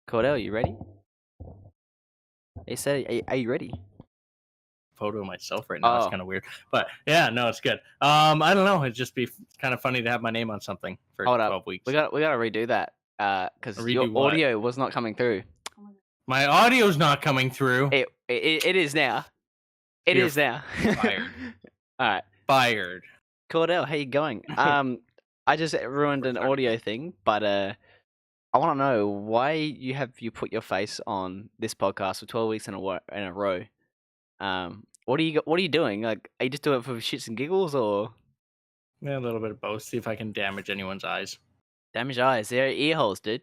Kordel, you ready? He said, are you ready? Photo of myself right now. It's Oh, kind of weird, but yeah, no, it's good. I don't know. It'd just be kind of funny to have my name on something for hold up. 12 weeks. We got to redo that because your Redo what? audio was not coming through. My audio's not coming through. It is now. It You're is now. fired. All right, Fired. Kordel, how you going? I just ruined an audio thing, but I want to know why you put your face on this podcast for 12 weeks in a row. What are you doing? Like, are you just doing it for shits and giggles or Yeah, a little bit of both. See if I can damage anyone's eyes. damage eyes? They're ear holes, dude.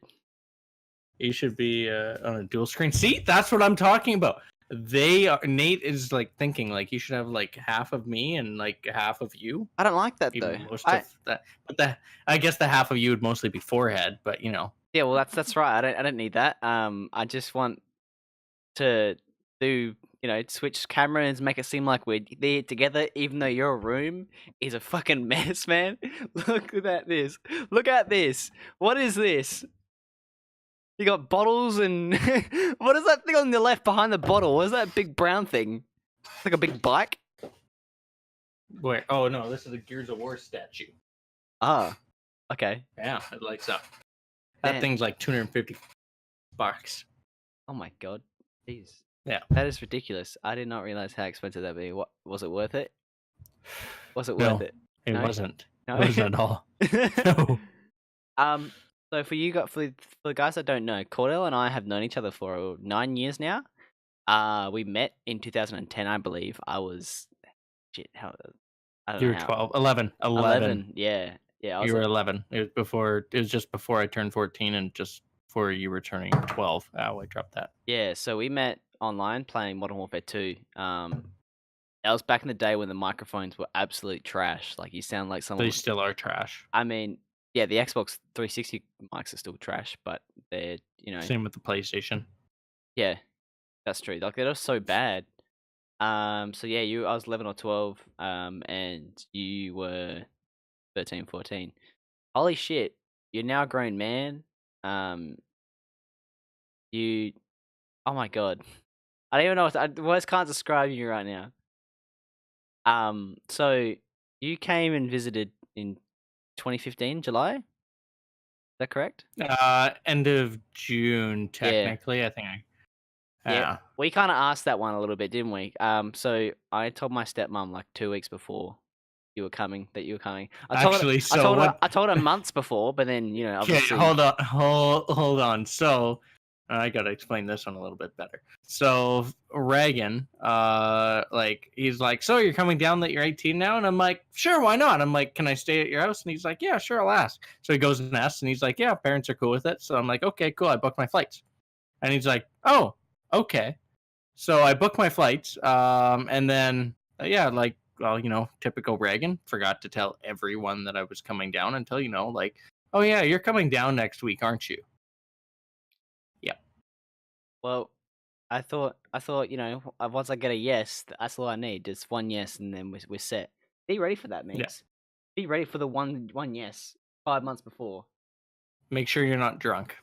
You should be on a dual screen. See, that's what I'm talking about. Nate is like thinking like you should have like half of me and like half of you. I don't like that Even though. most of that, but I guess the half of you would mostly be forehead, but you know. Yeah, well, that's right. I don't need that. I just want to do, switch cameras, make it seem like we're there together, even though your room is a fucking mess, man. Look at this. Look at this. What is this? You got bottles and what is that thing on the left behind the bottle? What is that big brown thing? It's like a big bike. Wait, oh no, this is a Gears of War statue. Ah, okay. Yeah, it lights up. That Damn. thing's like $250. Oh my god. Jeez. Yeah. That is ridiculous. I did not realize how expensive that'd be. What was it worth it? Was it No, worth it? It No? wasn't. No? It wasn't at all. No. So for the guys that don't know, Kordel and I have known each other for 9 years now. We met in 2010, I believe. I was I don't You know were how. 12, 11. 11. Yeah. I was You were 11. It was just before I turned 14 and just before you were turning 12. Oh, I dropped that. Yeah, so we met online playing Modern Warfare 2. That was back in the day when the microphones were absolute trash. Like you sound like someone. They still are trash. I mean, yeah, the Xbox 360 mics are still trash, but they're, Same with the PlayStation. yeah, that's true. Like they're just so bad. So yeah, I was 11 or 12, and you were 13, 14. Holy shit, you're now a grown man. Oh my god, I don't even know. Words can't describe you right now. So you came and visited in 2015, July. Is that correct? End of June, technically. I think. Yeah. We kind of asked that one a little bit, didn't we? So I told my stepmom like 2 weeks before that you were coming. I told her months before, but then Okay, obviously. hold on. So I gotta explain this one a little bit better. So Reagan, he's like, so you're coming down that you're 18 now, and I'm like, sure, why not? I'm like, can I stay at your house? And he's like, yeah, sure, I'll ask. So he goes and asks, and he's like, yeah, parents are cool with it. So I'm like, okay, cool. I booked my flights, and he's like, oh, okay. So I booked my flights, and then typical Reagan, forgot to tell everyone that I was coming down until oh yeah, you're coming down next week, aren't you? Well, I thought once I get a yes, that's all I need. Just one yes, and then we're set. Be ready for that, Meeks. Yeah. Be ready for the one yes 5 months before. Make sure you're not drunk.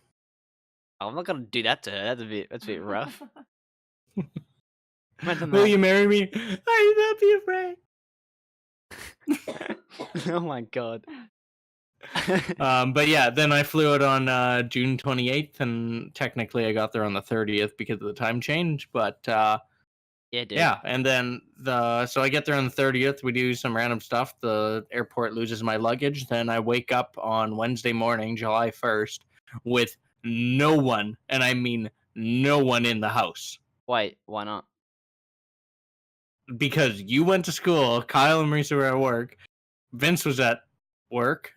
I'm not gonna do that to her. That's a bit rough. Will you marry me? I will not be afraid. Oh my god. But yeah, then I flew out on June 28th, and technically I got there on the 30th because of the time change. But yeah, dude. Yeah, and then so I get there on the 30th. We do some random stuff. The airport loses my luggage. Then I wake up on Wednesday morning, July 1st, with no one, and I mean no one in the house. Wait, why not? Because you went to school, Kyle and Marisa were at work, Vince was at work,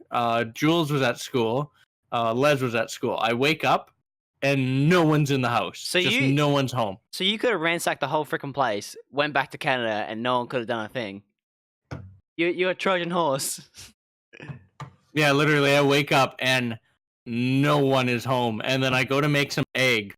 Jules was at school, Les was at school. I wake up and no one's in the house. So no one's home. So you could have ransacked the whole freaking place, went back to Canada, and no one could have done a thing. You're a Trojan horse. Yeah, literally, I wake up and no one is home, and then I go to make some egg.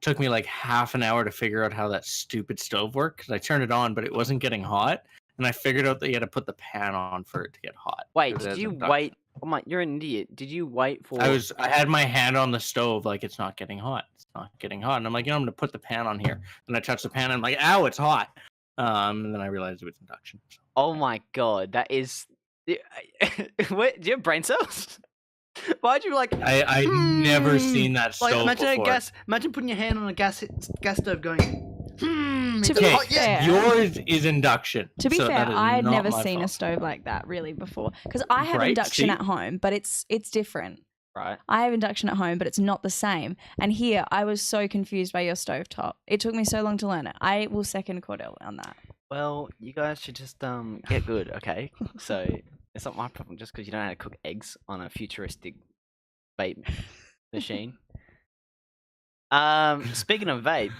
Took me like half an hour to figure out how that stupid stove worked, because I turned it on, but it wasn't getting hot. And I figured out that you had to put the pan on for it to get hot. Wait, did you wait Oh my, you're an idiot. Did you wait for? I had my hand on the stove, like it's not getting hot. It's not getting hot, and I'm like, I'm gonna put the pan on here, and I touch the pan, and I'm like, ow, it's hot. And then I realized it was induction. Oh my god, that is. Wait, do you have brain cells? Why'd you like? I never seen that stove imagine before. Imagine putting your hand on a gas stove, going. To be fair, yours is induction. To be fair, I had never seen fault. a stove like that really before, because I have Right, induction see? at home, but it's different. Right. I have induction at home, but it's not the same. And here, I was so confused by your stovetop. It took me so long to learn it. I will second Kordel on that. Well, you guys should just get good, okay? So it's not my problem just because you don't know how to cook eggs on a futuristic vape machine. Speaking of vape,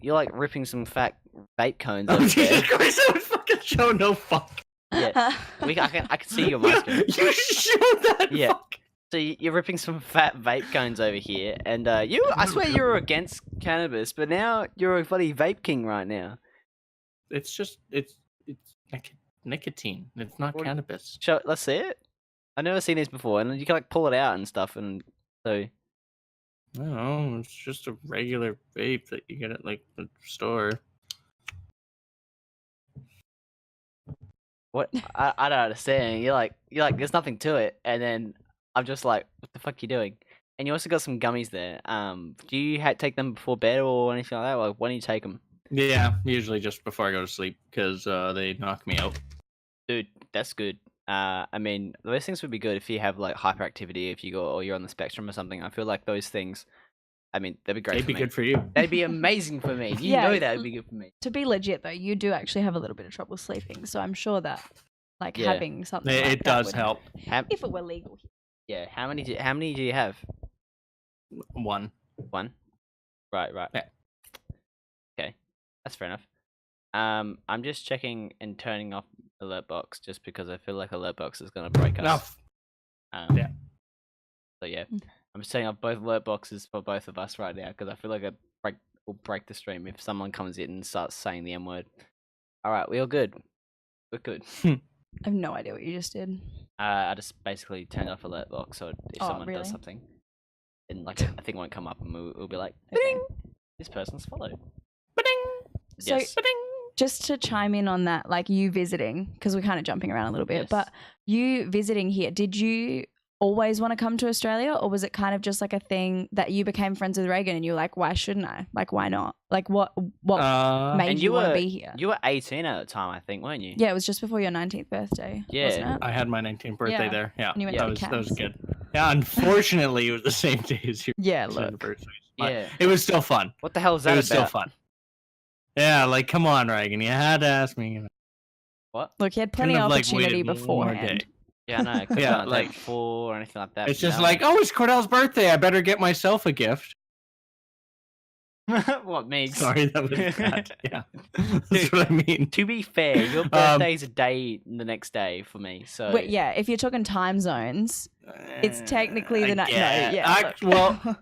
you're like ripping some fat vape cones over Jesus there. Christ, I would fucking show no fuck. Yeah, I can see your my screen. You showed that Yeah. fuck. So you're ripping some fat vape cones over here, and I swear you were against cannabis, but now you're a bloody vape king right now. It's just it's nicotine. It's not What- cannabis. Let's see it. I've never seen this before, and you can like pull it out and stuff, and so. No, it's just a regular vape that you get at like the store. What I don't understand. You're like there's nothing to it, and then I'm just like, what the fuck you doing? And you also got some gummies there. Do you take them before bed or anything like that? Like, when do you take them? Yeah, usually just before I go to sleep because they knock me out. Dude, that's good. I mean, those things would be good if you have like hyperactivity, if you go or you're on the spectrum or something. I feel like those things. I mean, that'd be great. They'd for be me. good for you. They'd be amazing for me. You Yeah. know that would be good for me. To be legit though, you do actually have a little bit of trouble sleeping, so I'm sure that like Yeah. having something It like that does would help. if it were legal. Yeah. How many do you have? One. One. Right. Yeah. Okay, that's fair enough. I'm just checking and turning off alert box just because I feel like alert box is gonna break us. Yeah. So yeah, Mm. I'm just setting up both alert boxes for both of us right now because I feel like will break the stream if someone comes in and starts saying the M word. All right, we all good. We're good. I have no idea what you just did. I just basically turned off alert box so if Oh, someone really? does something, then like a thing won't come up and we'll be like, Okay. this person's followed. So Yes. just to chime in on that, like you visiting, because we're kind of jumping around a little bit, Yes. but you visiting here, did you always want to come to Australia, or was it kind of just like a thing that you became friends with Reagan and you're like, why shouldn't I? Like, why not? Like, what made And you want to be here? You were 18 at the time, I think, weren't you? Yeah, it was just before your 19th birthday, Yeah. wasn't it? I had my 19th birthday Yeah. there. Yeah, And you went to the that was Cats. good. Yeah, unfortunately, it was the same day as your Yeah, look. anniversary. But Yeah. it was still fun. What the hell is It that was still about? fun. Yeah, like come on, Reagan, you had to ask me. What? Look, he had plenty Couldn't of have, like, opportunity waited one more beforehand. day. Yeah, I know. I couldn't Yeah, have done like- it before or anything like that. It's but just no. like, oh, it's Cordel's birthday. I better get myself a gift. What, Migs? Sorry, that was bad. Yeah, that's what I mean. To be fair, your birthday's a day the next day for me, so But yeah, if you're talking time zones, it's technically the night. No, Yeah. yeah. Well,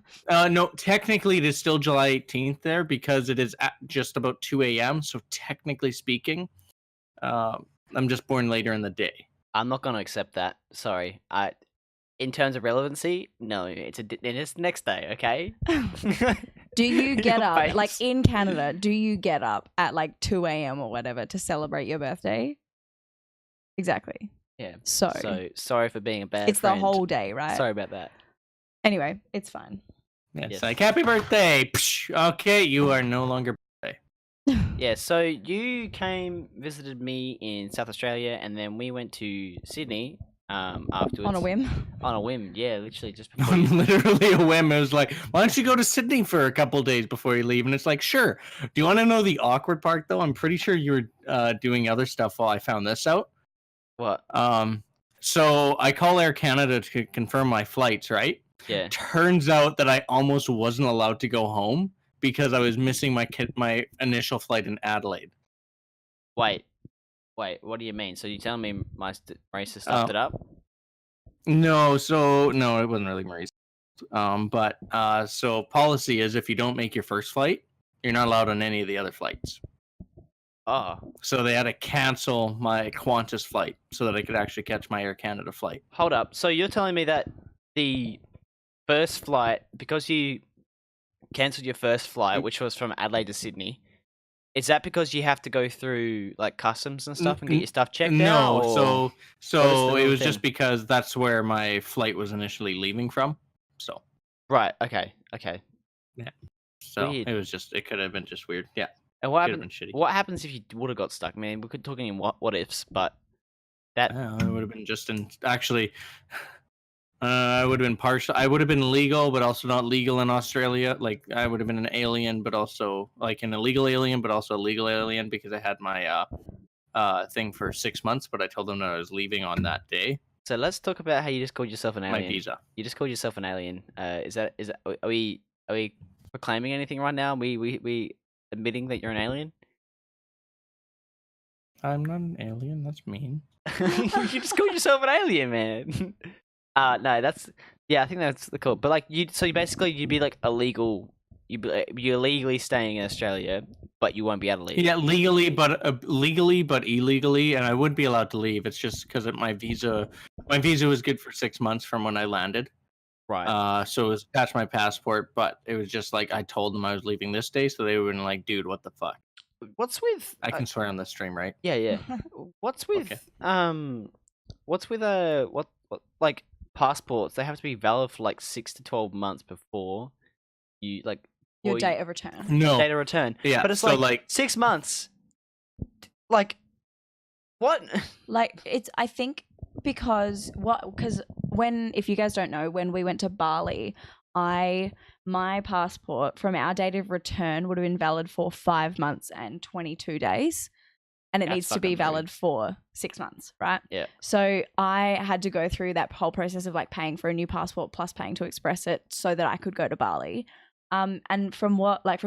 no, technically it is still July 18th there because it is at just about 2 a.m. So technically speaking, I'm just born later in the day. I'm not gonna accept that. Sorry. In terms of relevancy, no, it's the next day, okay? Do you get Your up, like face. in Canada, do you get up at like 2 a.m. or whatever to celebrate your birthday? Exactly. Yeah. So, So sorry for being a bad it's friend. the whole day, right? Sorry about that. Anyway, it's fine. Yeah, it's Yes. like happy birthday. Psh, okay, you are no longer. Yeah, so you visited me in South Australia, and then we went to Sydney afterwards. On a whim. On a whim, yeah, literally just before On you... literally a whim, it was like, why don't you go to Sydney for a couple days before you leave? And it's like, sure. Do you want to know the awkward part though? I'm pretty sure you were doing other stuff while I found this out. What? So I call Air Canada to confirm my flights, right? Yeah. Turns out that I almost wasn't allowed to go home because I was missing my initial flight in Adelaide. Wait, what do you mean? So you telling me my racist stuffed it up? No, it wasn't really Maurice. But so policy is if you don't make your first flight, you're not allowed on any of the other flights. Oh, So they had to cancel my Qantas flight so that I could actually catch my Air Canada flight. hold up. So you're telling me that the first flight, because you cancelled your first flight, which was from Adelaide to Sydney, is that because you have to go through like customs and stuff and get your stuff checked out? No, or- so the it was thing? just because that's where my flight was initially leaving from. So Right. Okay. Weird. it was just, it could have been just weird. Yeah, And what could have happens? been shitty. What happens if you would have got stuck, man? We could talking in what ifs, but that It would have been just in actually. I would have been partial. I would have been legal, but also not legal in Australia. Like I would have been an alien, but also like an illegal alien, but also a legal alien because I had my thing for 6 months. But I told them that I was leaving on that day. So let's talk about how you just called yourself an alien. My visa. You just called yourself an alien. Is that are we proclaiming anything right now? We admitting that you're an alien? I'm not an alien. That's mean. You just called yourself an alien, man. No, that's I think that's the cool. But like you basically you'd be like illegal. You're legally staying in Australia, but you won't be able to leave. Yeah, legally, but illegally, and I would be allowed to leave. It's just because my visa was good for 6 months from when I landed. Right. So it was attached to my passport, but it was just like I told them I was leaving this day, so they were like, "Dude, what the fuck?" What's with? I can swear on the stream, right? Yeah. What's with? Okay. What's with what like passports? They have to be valid for like 6 to 12 months before you like Your or date of return. No. date of return. Yeah, but it's so, like 6 months. Like what? Like it's I think because when, if you guys don't know, when we went to Bali, my passport from our date of return would have been valid for 5 months and 22 days. And it That's needs to be fucking valid rude. for 6 months, right? Yeah. So I had to go through that whole process of like paying for a new passport plus paying to express it so that I could go to Bali. And from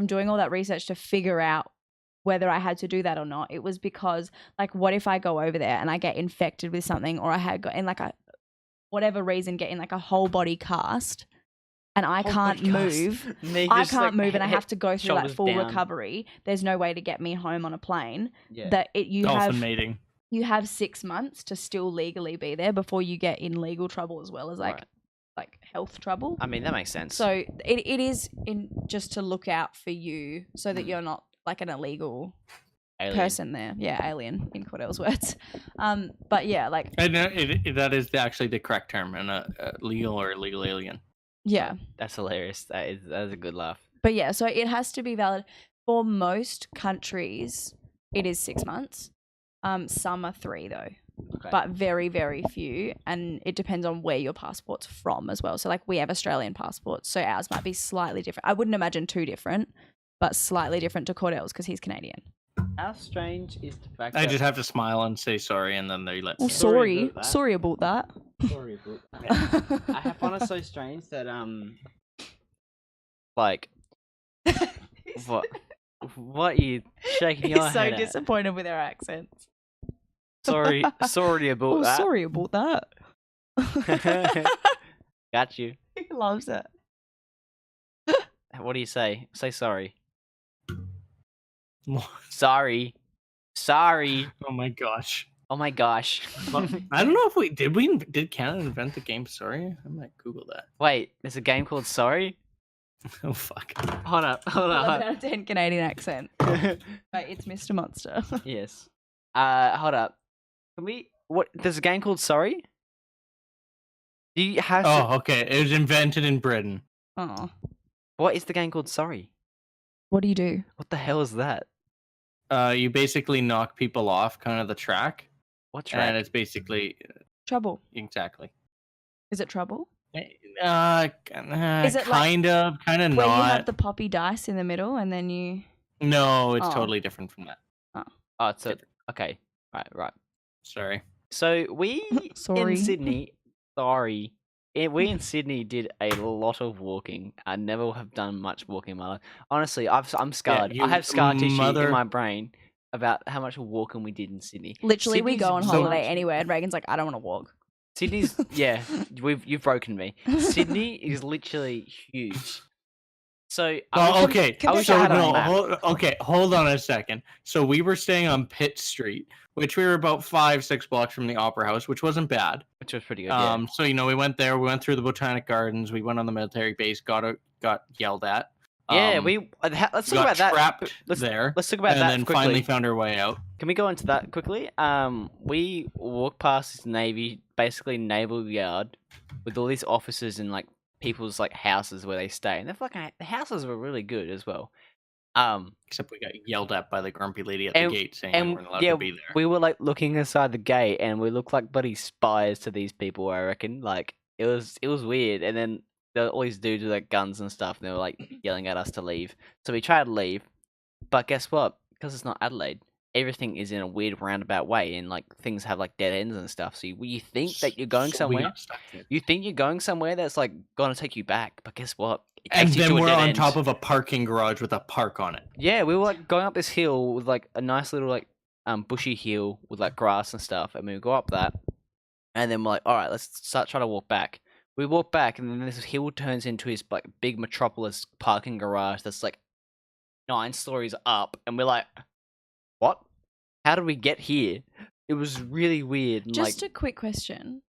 doing all that research to figure out whether I had to do that or not, it was because like, what if I go over there and I get infected with something, or I had got in like a whatever reason get in like a whole body cast, and I can't move. I can't move, and I have to go through like full recovery. There's no way to get me home on a plane. Yeah. You Dolphin mating. have 6 months to still legally be there before you get in legal trouble as well as like health trouble. I mean, that makes sense. So it is in just to look out for you so that you're not like an illegal Alien. person there. Yeah, alien in Kordel's words. But yeah, like I know that is actually the correct term, and a legal or illegal alien. yeah. That's hilarious. That is a good laugh. But yeah, so it has to be valid for most countries. It is 6 months. Some are 3 though. Okay. But very, very few. And it depends on where your passport's from as well. So like we have Australian passports, so ours might be slightly different. I wouldn't imagine too different, but slightly different to Kordel's because he's Canadian. How strange is the fact I that just have to smile and say sorry, and then they let. Well, Sorry sorry about that. about that. Sorry, bro. I have found it so strange that like what you shaking your He's so head at? disappointed with our accents. Sorry about Oh, that. sorry about that. Got you. He loves it. What do you say? Say sorry. Sorry. Oh my gosh. Oh my gosh. I don't know if did Canada invent the game Sorry? I might Google that. Wait, there's a game called Sorry? Oh fuck. Hold up. 11 out of 10 Canadian accent. Wait, it's Mr. Monster. Yes. Hold up. There's a game called Sorry? Do you have Oh, okay. It was invented in Britain. Oh. What is the game called Sorry? What do you do? What the hell is that? You basically knock people off kind of the track. What And track? it's basically Trouble. exactly. Is it trouble? Is it like kind of Where you not. have the poppy dice in the middle and then you... No, it's Oh. totally different from that. Oh, it's a okay. Right. Sorry. So we Sorry. in Sydney, we in Sydney did a lot of walking. I never have done much walking in my life. Honestly, I'm scarred. you I have scar tissue mother- in my brain about how much walking we did in Sydney. Literally, we go on Sydney's holiday so- anywhere and Reagan's like, I don't want to walk. Sydney's you've broken me. Sydney is literally huge. So Well, okay. Can they So add on no, that? hold on a second. So we were staying on Pitt Street, which we were about 5-6 blocks from the Opera House, which wasn't bad. which was pretty good. Yeah. So we went there. We went through the Botanic Gardens. We went on the military base. Got yelled at. Yeah, Um, let's talk got about that. trapped Let's there, let's talk about and that then quickly. finally found our way out. Can we go into that quickly? We walked past this basically naval yard, with all these offices and like people's like houses where they stay, and the houses were really good as well. Except we got yelled at by the grumpy lady at the gate saying we and weren't allowed yeah, to be there. we were like looking inside the gate, and we looked like bloody spies to these people. I reckon, like it was weird. And then there were all these dudes with like guns and stuff, and they were like yelling at us to leave. So we tried to leave, but guess what? Because it's not Adelaide, everything is in a weird roundabout way, and like things have like dead ends and stuff. So you think that you're going So we somewhere. got stuck there. You think you're going somewhere that's like gonna take you back, but guess what? It And takes you then to a we're dead on end. top of a parking garage with a park on it. Yeah, we were like going up this hill with like a nice little like bushy hill with like grass and stuff, and we go up that, and then we're like, all right, let's start trying to walk back. We walk back, and then this hill turns into this like big metropolis parking garage that's like 9 stories up, and we're like, what? How did we get here? It was really weird. And, Just like, a quick question.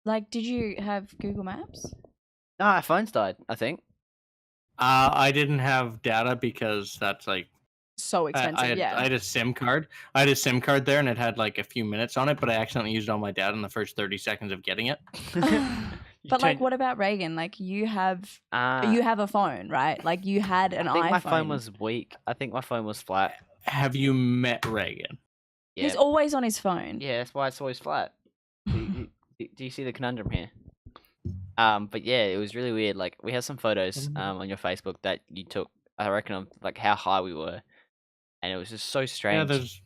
Like, did you have Google Maps? no, our phones died, I think. I didn't have data because that's like So expensive, I had a SIM card. I had a SIM card there, and it had like a few minutes on it, but I accidentally used all my data in the first 30 seconds of getting it. But like, what about Reagan? Like, you have a phone, right? Like, you had an I think iPhone. my phone was weak. I think my phone was flat. Have you met Reagan? Yeah, He's always on his phone. yeah, that's why it's always flat. Do you see the conundrum here? But yeah, it was really weird. Like we have some photos on your Facebook that you took. I reckon of like how high we were, and it was just so strange. Yeah, there's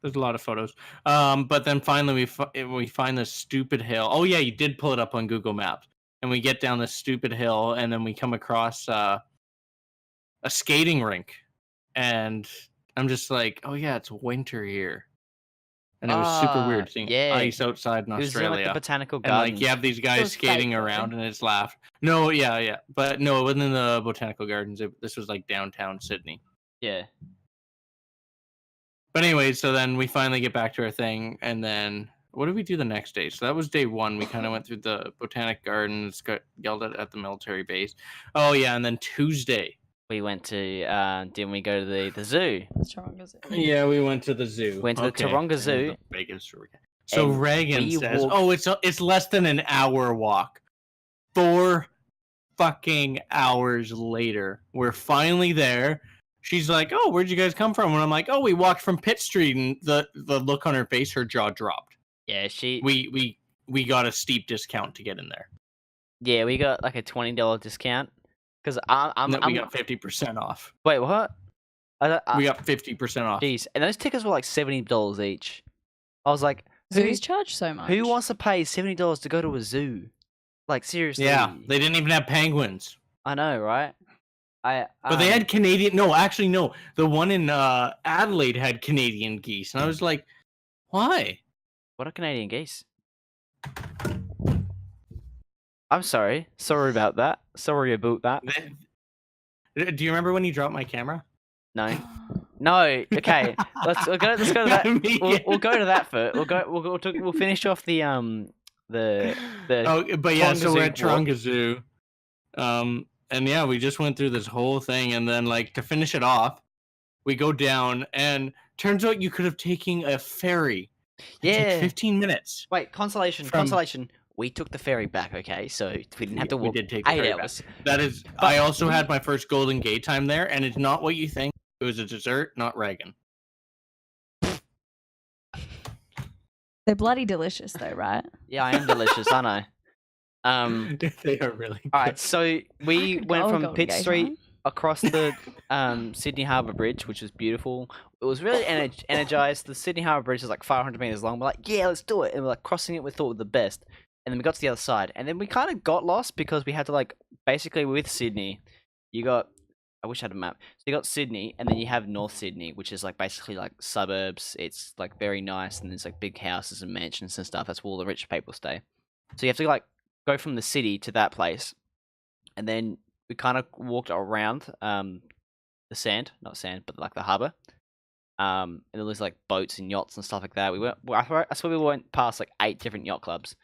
a lot of photos. But then finally we find this stupid hill. Oh yeah, you did pull it up on Google Maps, and we get down this stupid hill, and then we come across a skating rink, and I'm just like, oh yeah, it's winter here. And it was super weird seeing ice outside in It was in, Australia. like the botanical And gardens. like you have these guys was skating fake, though. around, and it's laughed. No, yeah, but no, it wasn't in the botanical gardens. This was like downtown Sydney. Yeah. But anyway, so then we finally get back to our thing, and then what did we do the next day? So that was day 1. We kind of went through the botanic gardens, got yelled at the military base. Oh yeah, and then Tuesday We went to didn't we go to the zoo? Yeah, we went to the zoo. Went to the Taronga Zoo. So And Reagan we says, walked- "Oh, it's less than an hour walk." 4 fucking hours later, we're finally there. She's like, "Oh, where'd you guys come from?" And I'm like, "Oh, we walked from Pitt Street." And the look on her face, her jaw dropped. Yeah, We got a steep discount to get in there. Yeah, we got like a $20 discount because We got 50% off. Wait, what? We got 50% off. Jeez, and those tickets were like $70 each. I was like, Zoos charge so much. who wants to pay $70 to go to a zoo? Like seriously? Yeah, they didn't even have penguins. I know, right? But they had Canadian. No, actually, no. The one in Adelaide had Canadian geese, and I was like, "Why?" What are Canadian geese? I'm sorry. Sorry about that. Sorry about that. Do you remember when you dropped my camera? No. No. Okay. Let's go to that. We'll go to that first. We'll finish off the Oh, but yeah. So we're at Taronga Taronga Zoo. And yeah, we just went through this whole thing, and then like to finish it off, we go down, and turns out you could have taken a ferry. It took 15 minutes. Wait, consolation. We took the ferry back, okay? So we didn't have to walk. We did take the 8 ferry hours. back. That is. I also had my first Golden Gate time there, and it's not what you think. It was a dessert, not Reagan. They're bloody delicious, though, right? Yeah, I am delicious, aren't I? They are really good. All right, so we could went go from Golden Pitt Gate, Street huh? across the Sydney Harbour Bridge, which was beautiful. It was really energized. The Sydney Harbour Bridge is like 500 meters long. We're like, yeah, let's do it. And we're like crossing it. We thought we were the best. And then we got to the other side. And then we kind of got lost because we had to like, basically with Sydney, you got, I wish I had a map. So you got Sydney, and then you have North Sydney, which is like basically like suburbs. It's like very nice, and there's like big houses and mansions and stuff. That's where all the rich people stay. So you have to like go from the city to that place, and then we kind of walked around the sand, not sand, but like the harbor. And there was like boats and yachts and stuff like that. I swear we went past like 8 different yacht clubs.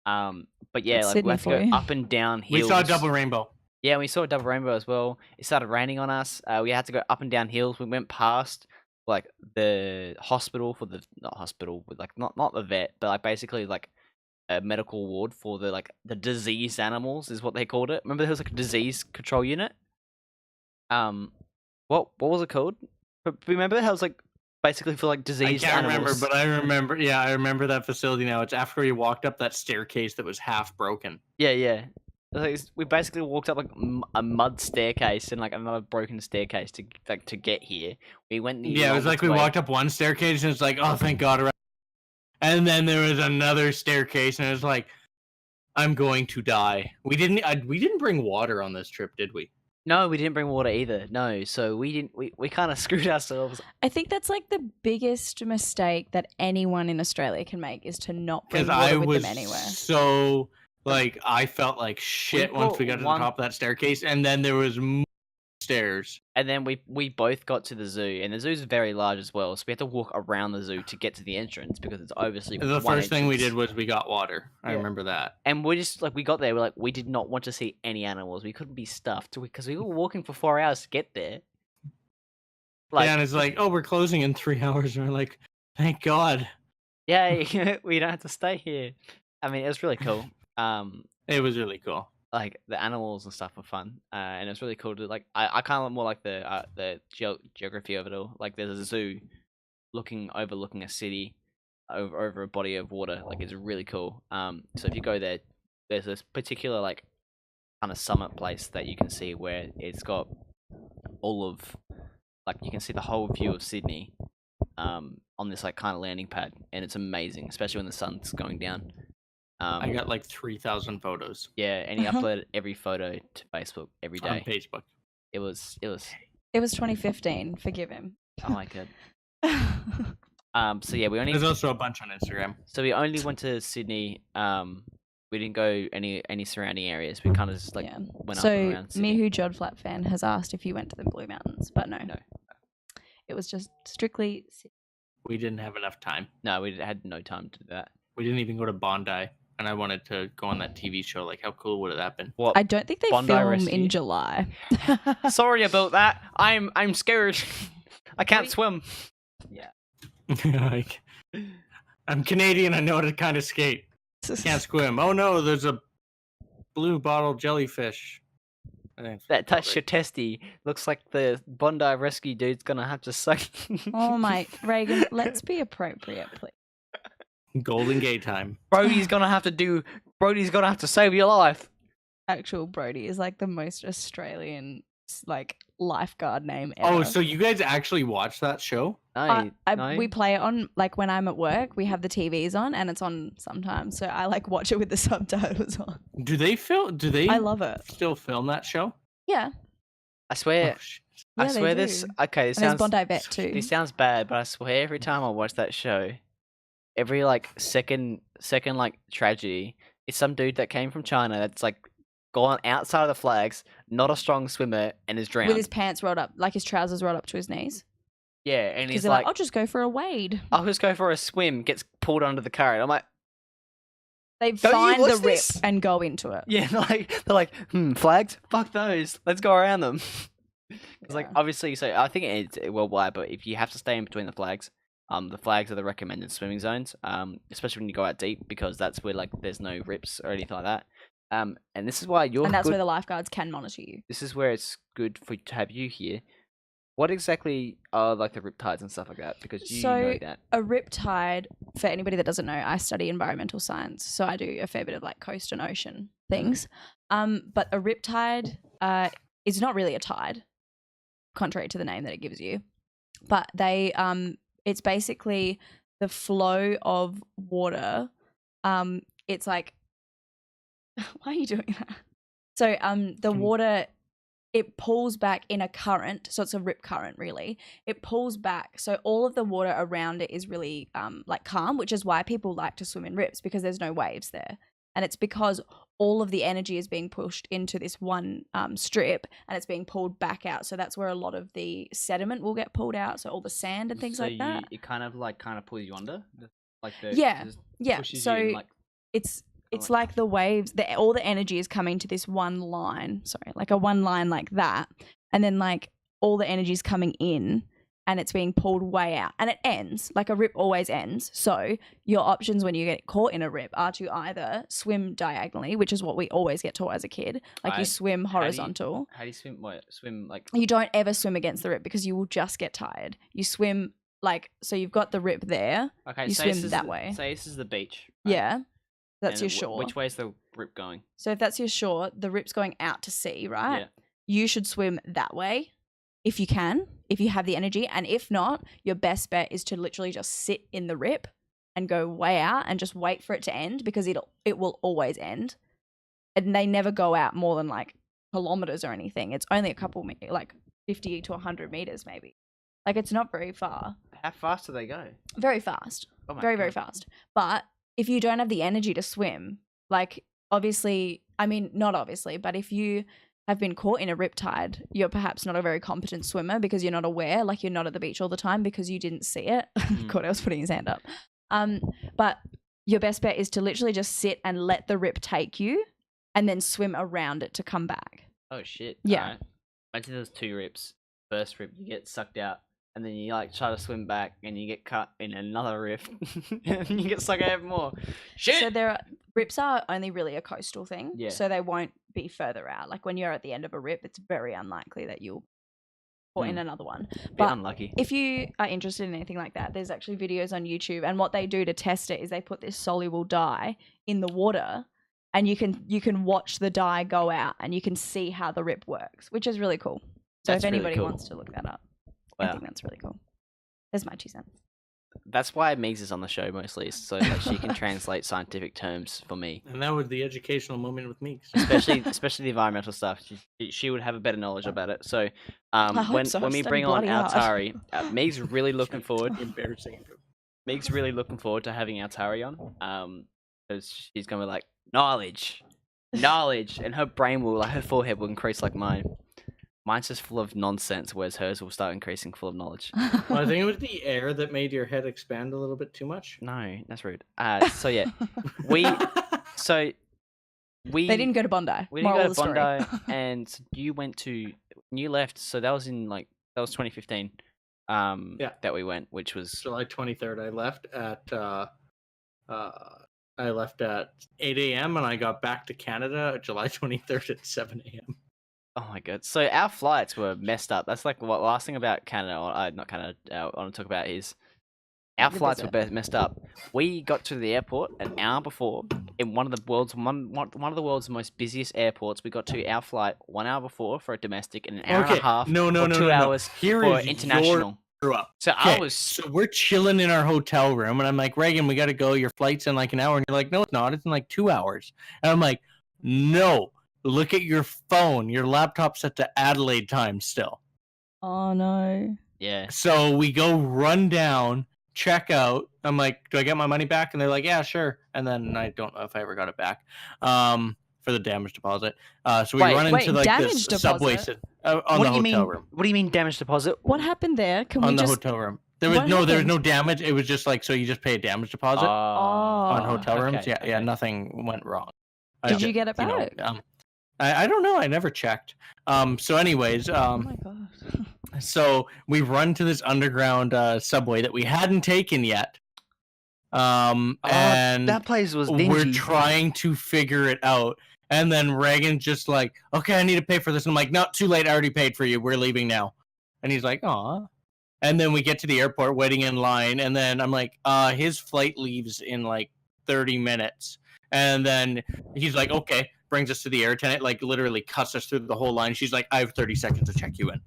But yeah, That's like Sydney we had to for go you. up and down We hills. saw a double rainbow. Yeah, we saw a double rainbow as well. It started raining on us. We had to go up and down hills. We went past like the hospital for the not hospital, but like not the vet, but like basically like a medical ward for the diseased animals is what they called it. Remember there was like a disease control unit. What was it called? But remember how it was like basically for like I diseased can't animals. remember, but I remember. Yeah, I remember that facility now. It's after we walked up that staircase that was half broken. Yeah. Like, we basically walked up like a mud staircase and like another broken staircase to get here. We went. Yeah, it was like we walked up one staircase and it's like, oh, thank God. And then there was another staircase and it was like, I'm going to die. We didn't bring water on this trip, did we? No, we didn't bring water either. No, so we didn't. We kind of screwed ourselves. I think that's like the biggest mistake that anyone in Australia can make is to not bring Because water I with was them anywhere. so like I felt like shit once we got to the top of that staircase, and then there was more stairs. And then we both got to the zoo, and the zoo's very large as well. So we had to walk around the zoo to get to the entrance because it's obviously The one first thing we entrance. did was we got water. I Yeah. remember that. And we just like we got there. We're like we did not want to see any animals. We couldn't be stuffed because we were walking for 4 hours to get there. Like, yeah, and it's like, oh, we're closing in 3 hours, and we're like, thank God. yeah, we don't have to stay here. I mean, it was really cool. It was really cool. Like the animals and stuff were fun, and it was really cool to like. I kind of more like the geography of it all. Like there's a zoo, overlooking a city, over a body of water. Like it's really cool. So if you go there, there's this particular like kind of summit place that you can see where it's got all of like you can see the whole view of Sydney, on this like kind of landing pad, and it's amazing, especially when the sun's going down. I got like 3,000 photos Yeah, and he uploaded every photo to Facebook every on day. Facebook. It was It was 2015. Forgive him. oh my god. So yeah, There's also a bunch on Instagram. so we only went to Sydney. We didn't go any surrounding areas. We kind of just like Yeah. went up So and around Sydney. Mihu Jodflat fan has asked if you went to the Blue Mountains, but no. It was just strictly. We didn't have enough time. No, we had no time to do that. We didn't even go to Bondi, and I wanted to go on that TV show. Like, how cool would it have been? What? I don't think they Bondi film Rescue? in July. Sorry about that. I'm scared. I can't swim. Like, I'm Canadian. I know how to kind of skate. Can't swim. Oh no, there's a blue bottle jellyfish. I think That touched your testy. Looks like the Bondi rescue dude's gonna have to suck. Oh my, Reagan, let's be appropriate, please. Golden Gate time. Brody's gonna have to save your life. Actual Brody is like the most Australian like lifeguard name ever. Oh, so you guys actually watch that show? No, We play it on like when I'm at work. We have the TVs on, and it's on sometimes. So I like watch it with the subtitles on. Do they film? Do they? I love it. Still film that show? Yeah, I swear. Oh, shit. I Yeah, they swear this. do. Okay, this and there's sounds. Bondi Vet too. This sounds bad, but I swear every time I watch that show, every like second like tragedy, it's some dude that came from China that's like gone outside of the flags, not a strong swimmer, and is drowned. With his pants rolled up, like his trousers rolled up to his knees. yeah, and Because he's they're like, I'll just go for a wade. I'll just go for a swim. Gets pulled under the current. I'm like, They Don't you find the watch rip this? and go into it. yeah, they're like, flags, fuck those. Let's go around them. It's like Yeah. obviously, so I think it's worldwide, but if you have to stay in between the flags are the recommended swimming zones, especially when you go out deep, because that's where like there's no rips or anything like that. And this is why you're And that's good. where the lifeguards can monitor you. This is where it's good to have you here. What exactly are like the riptides and stuff like that? Because you know that. A riptide, for anybody that doesn't know, I study environmental science, so I do a fair bit of like coast and ocean things. But a riptide is not really a tide, contrary to the name that it gives you. But they it's basically the flow of water. It's like why are you doing that? So the water, it pulls back in a current, so it's a rip current really. It pulls back, so all of the water around it is really like calm, which is why people like to swim in rips, because there's no waves there. And it's because all of the energy is being pushed into this one strip, and it's being pulled back out. So that's where a lot of the sediment will get pulled out. So all the sand and things like that. It kind of pulls you under, like Yeah. just Yeah. pushes So you in, like, it's like the waves. All the energy is coming to this one line. Sorry, like a one line like that, and then like all the energy is coming in. And it's being pulled way out, and it ends. Like a rip always ends. So your options when you get caught in a rip are to either swim diagonally, which is what we always get taught as a kid. Like you swim horizontal. How do you swim? What, swim like? You don't ever swim against the rip because you will just get tired. You swim like, so you've got the rip there. Okay, you swim that way. Say this is the beach. Right? Yeah, that's And your shore. Which way is the rip going? So if that's your shore, the rip's going out to sea, right? Yeah. You should swim that way if you can, if you have the energy. And if not, your best bet is to literally just sit in the rip and go way out and just wait for it to end, because it will always end. And they never go out more than like kilometers or anything. It's only a couple, like 50 to 100 meters maybe. Like it's not very far. How fast do they go? Very fast. Oh my very, God. very fast. But if you don't have the energy to swim, like obviously, I mean, not obviously, but if you have been caught in a riptide, you're perhaps not a very competent swimmer because you're not aware, like you're not at the beach all the time because you didn't see it. Kordel's putting his hand up. But your best bet is to literally just sit and let the rip take you and then swim around it to come back. Oh shit. Yeah. Alright. Imagine there's 2 rips. First rip, you get sucked out, and then you like try to swim back and you get cut in another rip and you get sucked out more. Shit. So rips are only really a coastal thing. Yeah. So they won't be further out. Like when you're at the end of a rip, it's very unlikely that you'll put in another one. Bit unlucky. If you are interested in anything like that, there's actually videos on YouTube, and what they do to test it is they put this soluble dye in the water, and you can watch the dye go out and you can see how the rip works, which is really cool. So That's if really anybody cool. wants to look that up, Wow. I think that's really cool. There's my 2 cents. That's why Megs is on the show mostly, so that she can translate scientific terms for me. And that was the educational moment with me. Especially the environmental stuff. She would have a better knowledge about it. So when we bring on Altari, Meg's really looking forward. Embarrassing. Meg's really looking forward to having Altari on. Because she's gonna be like knowledge, and her brain will, like, her forehead will increase like mine. Mine's just full of nonsense, whereas hers will start increasing full of knowledge. Well, I think it was the air that made your head expand a little bit too much. No, that's rude. So yeah, we They didn't go to Bondi. We didn't go to Moral of the story. Bondi, and you left. So that was 2015. Yeah. That we went, which was July 23rd. I left at 8 a.m. and I got back to Canada July 23rd at 7 a.m. Oh my god! So our flights were messed up. That's like what last thing about Canada. Not Canada. I want to talk about is our flights were messed up. We got to the airport an hour before in one of the world's most busiest airports. We got to our flight 1 hour before for a domestic and an hour and a half. No, 2 hours Here for is international. Screw up. So Okay, so we're chilling in our hotel room, and I'm like, Reagan, we got to go. Your flight's in like an hour, and you're like, no, it's not. It's in like 2 hours. And I'm like, no. Look at your phone. Your laptop's set to Adelaide time still. Oh no. Yeah. So we go run down, check out. I'm like, do I get my money back? And they're like, yeah, sure. And then I don't know if I ever got it back. For the damage deposit. So we run into like this subway on the hotel room. What do you mean damage deposit? What happened there? On the hotel room. There was no damage. It was just like, so you just pay a damage deposit on hotel rooms. Yeah, nothing went wrong. Did you get it back? I don't know. I never checked. So anyways, oh my god. So we run to this underground subway that we hadn't taken yet. And that place was dingy. We're trying to figure it out. And then Reagan's just like, okay, I need to pay for this. And I'm like, no, too late. I already paid for you. We're leaving now. And he's like, aw. And then we get to the airport waiting in line. And then I'm like, his flight leaves in like 30 minutes. And then he's like, okay, brings us to the air attendant, like literally cuts us through the whole line. She's like, I have 30 seconds to check you in.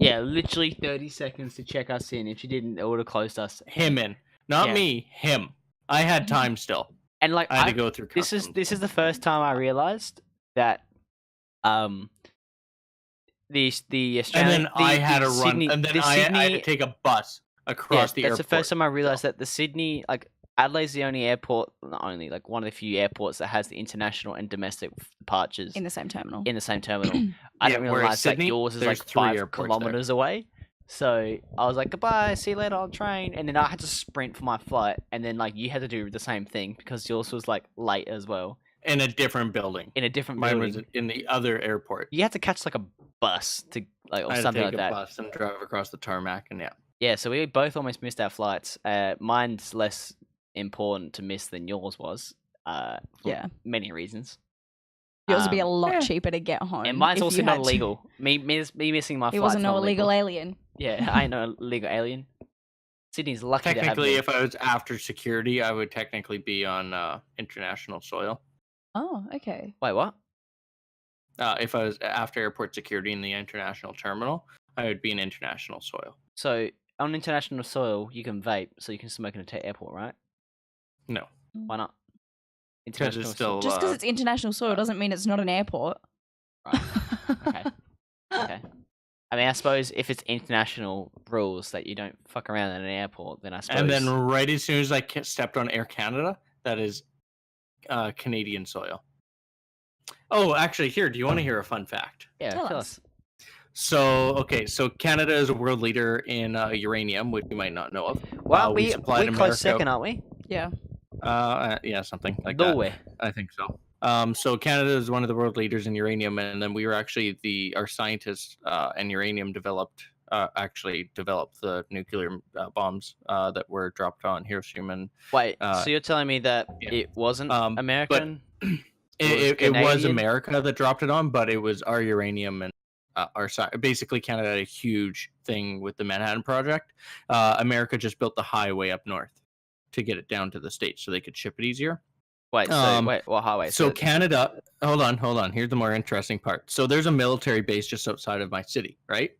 Yeah, literally 30 seconds to check us in. If she didn't, it would have closed us. Him in. Not me, him. I had time still. And like I had to go through customs. This is the first time I realized that the Australian, and then I had to Sydney, run, and then I had to take a bus across the airport. That's the first time I realized that the Sydney, like Adelaide's the only airport, not only, like one of the few airports that has the international and domestic departures in the same terminal. in the same terminal. I Yeah, didn't whereas realize that Sydney, yours is there's like 3 5 airports there. kilometers away. So I was like, goodbye, see you later on train. And then I had to sprint for my flight. And then like you had to do the same thing because yours was like late as well in a different building. in a different Mine building. was in the other airport. You had to catch like a bus to like or I had to something take like a that. bus and drive across the tarmac, and yeah. Yeah, so we both almost missed our flights. Mine's less important to miss than yours was. For Yeah. many reasons. Yours would be a lot yeah. cheaper to get home. And mine's if also you not had to- illegal. Me missing my He flight's wasn't no not illegal alien. Yeah, I ain't no illegal alien. Sydney's lucky to have Technically, me. if I was after security, I would technically be on international soil. Oh, okay. Wait, what? If I was after airport security in the international terminal, I would be in international soil. So on international soil, you can vape, so you can smoke in a airport, right? No, Why not? because it's still Just because it's international soil doesn't mean it's not an airport. Right. Okay. Okay. I mean, I suppose if it's international rules that you don't fuck around at an airport, then I suppose. And then right as soon as I stepped on Air Canada, that is Canadian soil. Oh, actually, here, do you want to hear a fun fact? yeah, Tell tell us. us. So Canada is a world leader in uranium, which you might not know of. Well, we we supplied close America- second, aren't we? Yeah. Yeah, something like that. Norway. I think so. So Canada is one of the world leaders in uranium, and then we were actually our scientists and uranium actually developed the nuclear bombs that were dropped on Hiroshima. And Wait, so you're telling me that yeah. it wasn't but American? it was Canadian? America that dropped it on, but it was our uranium and basically Canada had a huge thing with the Manhattan Project. America just built the highway up north to get it down to the States so they could ship it easier. Wait, what highway? So Canada, hold on. Here's the more interesting part. So there's a military base just outside of my city, right?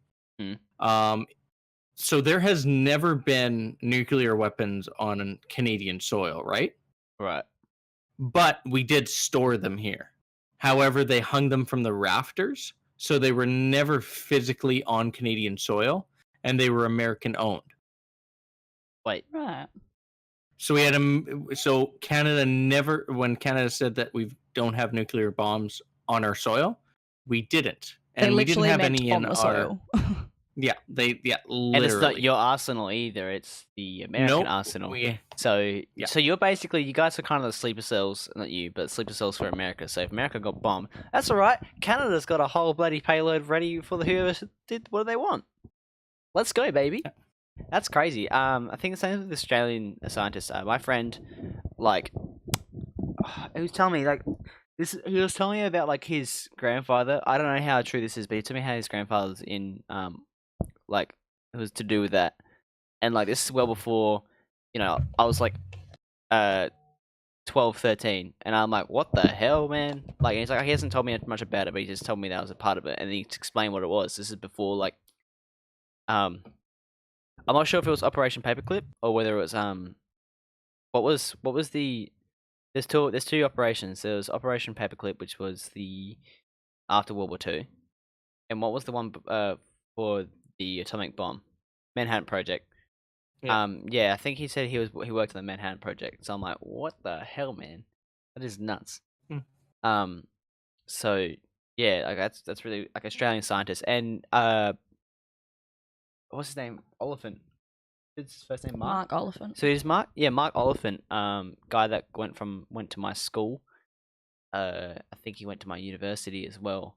So there has never been nuclear weapons on Canadian soil, right? Right. But we did store them here. However, they hung them from the rafters, so they were never physically on Canadian soil, and they were American owned. Wait. Right. So we had so Canada never, when Canada said that we don't have nuclear bombs on our soil, we didn't, and we didn't have any in our soil. Yeah, literally. And it's not your arsenal either; it's the American arsenal. So you're basically, you guys are kind of the sleeper cells, not you, but sleeper cells for America. So if America got bombed, that's all right. Canada's got a whole bloody payload ready for the whoever did what they want. Let's go, baby. That's crazy. I think the same with the Australian scientists. My friend, like, he was telling me this. He was telling me about like his grandfather. I don't know how true this is, but he told me how his grandfather's in like it was to do with that, and like this is well before, I was like 12, 13, and I'm like, what the hell, man? Like, he's like, he hasn't told me much about it, but he just told me that I was a part of it, and he explained what it was. This is before like I'm not sure if it was Operation Paperclip or whether it was what was the there's two operations. There was Operation Paperclip, which was the after World War II, and what was the one for the atomic bomb, Manhattan Project. Yeah, I think he said he worked on the Manhattan Project. So I'm like, what the hell, man? That is nuts. So yeah, like that's really like Australian scientists and what's his name? Oliphant. What's his first name? Mark Oliphant. So he's Mark. Yeah, Mark Oliphant. Guy that went to my school. I think he went to my university as well.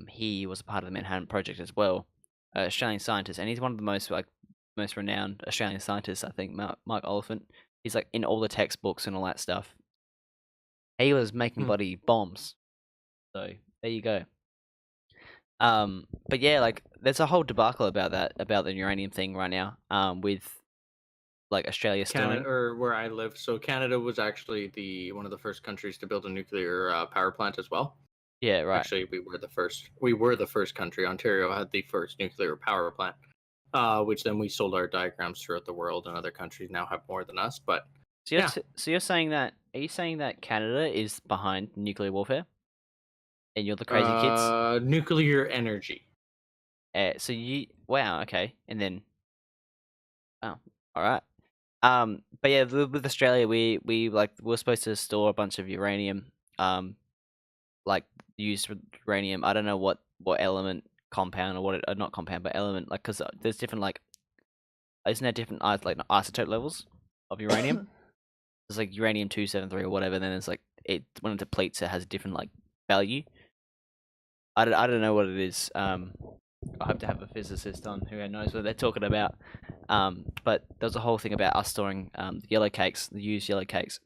He was a part of the Manhattan Project as well. Australian scientist, and he's one of the most renowned Australian scientists. I think Mark Oliphant. He's like in all the textbooks and all that stuff. He was making bloody bombs. So there you go. But yeah, like there's a whole debacle about the uranium thing right now. With like Australia Canada, or where I live. So Canada was actually one of the first countries to build a nuclear power plant as well. Yeah, right. Actually, we were the first. We were the first country. Ontario had the first nuclear power plant, which then we sold our diagrams throughout the world, and other countries now have more than us. But so you're saying that? Are you saying that Canada is behind nuclear warfare, and you're the crazy kids? Nuclear energy. Wow, okay, and then, oh, all right. But yeah, with Australia, we're supposed to store a bunch of uranium, like used uranium. I don't know what element, compound, or what not compound, but element, like, because there's different, like, isn't there different like isotope levels of uranium? There's like uranium 273 or whatever. And then there's like when it depletes, it has a different like value. I don't know what it is. I hope to have a physicist on who knows what they're talking about. But there's a whole thing about us storing the yellow cakes, the used yellow cakes,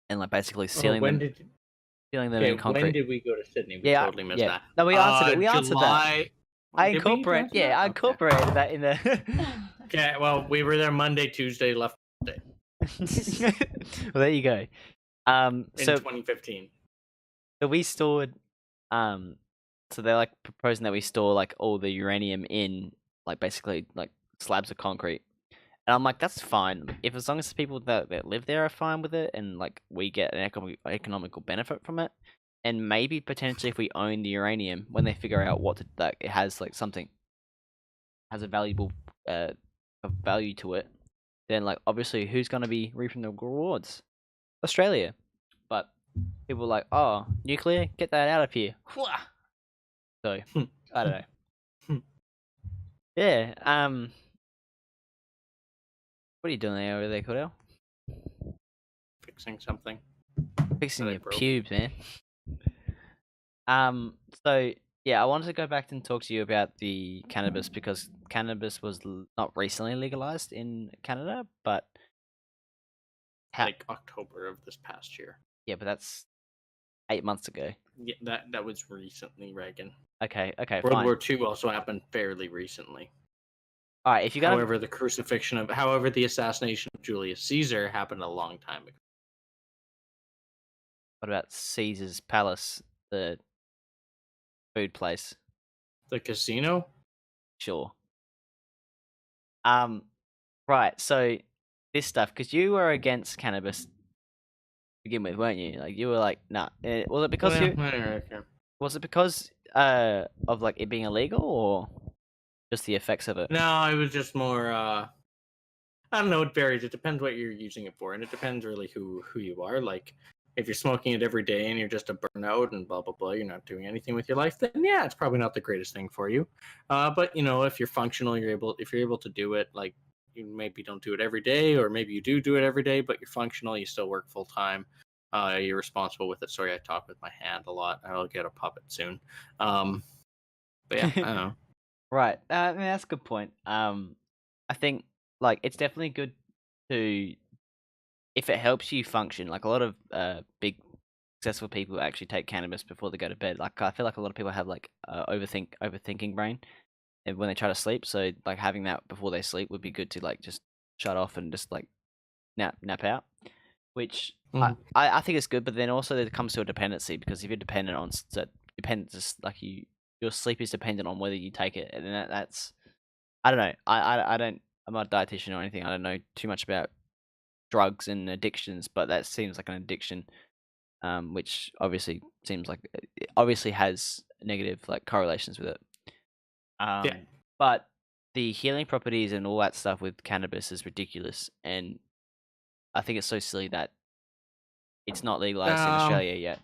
and like basically sealing them in concrete. When did we go to Sydney? We Yeah, totally missed yeah. that. No, we answered it. We answered that. July. I Did we incorporated. answer Yeah, that? I Okay. incorporated that in there. Okay, well, we were there Monday, Tuesday, left Well, there you go. in So 2015. we stored, so they're like proposing that we store like all the uranium in like basically like slabs of concrete, and I'm like, that's fine if as long as the people that live there are fine with it, and like we get an economical benefit from it, and maybe potentially if we own the uranium, when they figure out what that it has like something has a valuable a value to it, then like obviously who's gonna be reaping the rewards? Australia. But people are like, oh, nuclear, get that out of here. So I don't know. Yeah. What are you doing over there, Kordel? Fixing something. Fixing That I your broke. pubes, man. So yeah, I wanted to go back and talk to you about the cannabis because cannabis was not recently legalized in Canada, but Like October of this past year. yeah, but that's 8 months ago. Yeah, that was recently, Reagan. Okay, World fine. War II also happened fairly recently. All right, if you're gonna, However, the assassination of Julius Caesar happened a long time ago. what about Caesar's Palace, the food place? The casino? Sure. Right. So this stuff, because you were against cannabis to begin with, weren't you? Like you were like, nah. Was it because was it because of like it being illegal, or just the effects of it? No, it was just more. I don't know. It varies. It depends what you're using it for, and it depends really who you are. Like, if you're smoking it every day and you're just a burnout and blah blah blah, you're not doing anything with your life, then yeah, it's probably not the greatest thing for you. But you know, if you're functional, if you're able to do it, like you maybe don't do it every day, or maybe you do it every day, but you're functional, you still work full time. You're responsible with it. Sorry, I talk with my hand a lot. I'll get a puppet soon. But yeah, I don't know. Right. I mean, that's a good point. I think like it's definitely good to if it helps you function. Like a lot of big successful people actually take cannabis before they go to bed. Like I feel like a lot of people have like overthinking brain when they try to sleep. So like having that before they sleep would be good to like just shut off and just like nap out. Which I think it's good, but then also there comes to a dependency because if you're dependent on just like your sleep is dependent on whether you take it, and that's I don't know. I don't. I'm not a dietitian or anything. I don't know too much about drugs and addictions, but that seems like an addiction, which obviously seems like it obviously has negative like correlations with it. Yeah. But the healing properties and all that stuff with cannabis is ridiculous, and I think it's so silly that it's not legalized in Australia yet.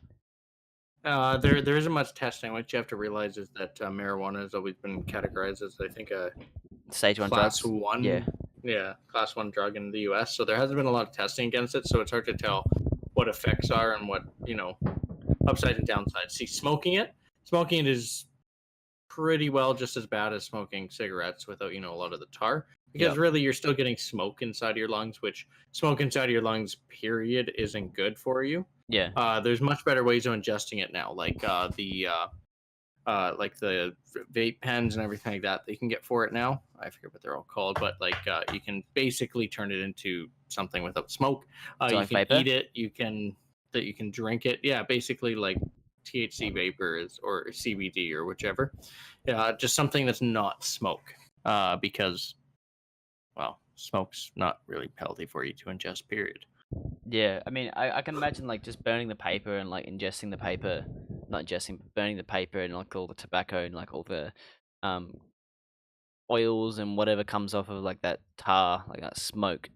There isn't much testing. What you have to realize is that marijuana has always been categorized as, I think, a Stage 1 class drugs. 1. Yeah, class 1 drug in the U.S. So there hasn't been a lot of testing against it. So it's hard to tell what effects are and what upsides and downsides. See, smoking it is pretty well just as bad as smoking cigarettes without a lot of the tar, because really you're still getting smoke inside your lungs, which smoke inside your lungs period isn't good for you. There's much better ways of ingesting it now, like the vape pens and everything like that you can get for it now. I forget what they're all called, but like you can basically turn it into something without smoke. You like can vapor? eat it, you can drink it. Yeah, basically like THC vapor or CBD or whichever. Just something that's not smoke, because smoke's not really healthy for you to ingest, period. Yeah, I mean, I can imagine like just burning the paper and like ingesting the paper, not ingesting, but burning the paper and like all the tobacco and like all the oils and whatever comes off of like that tar, like that smoke,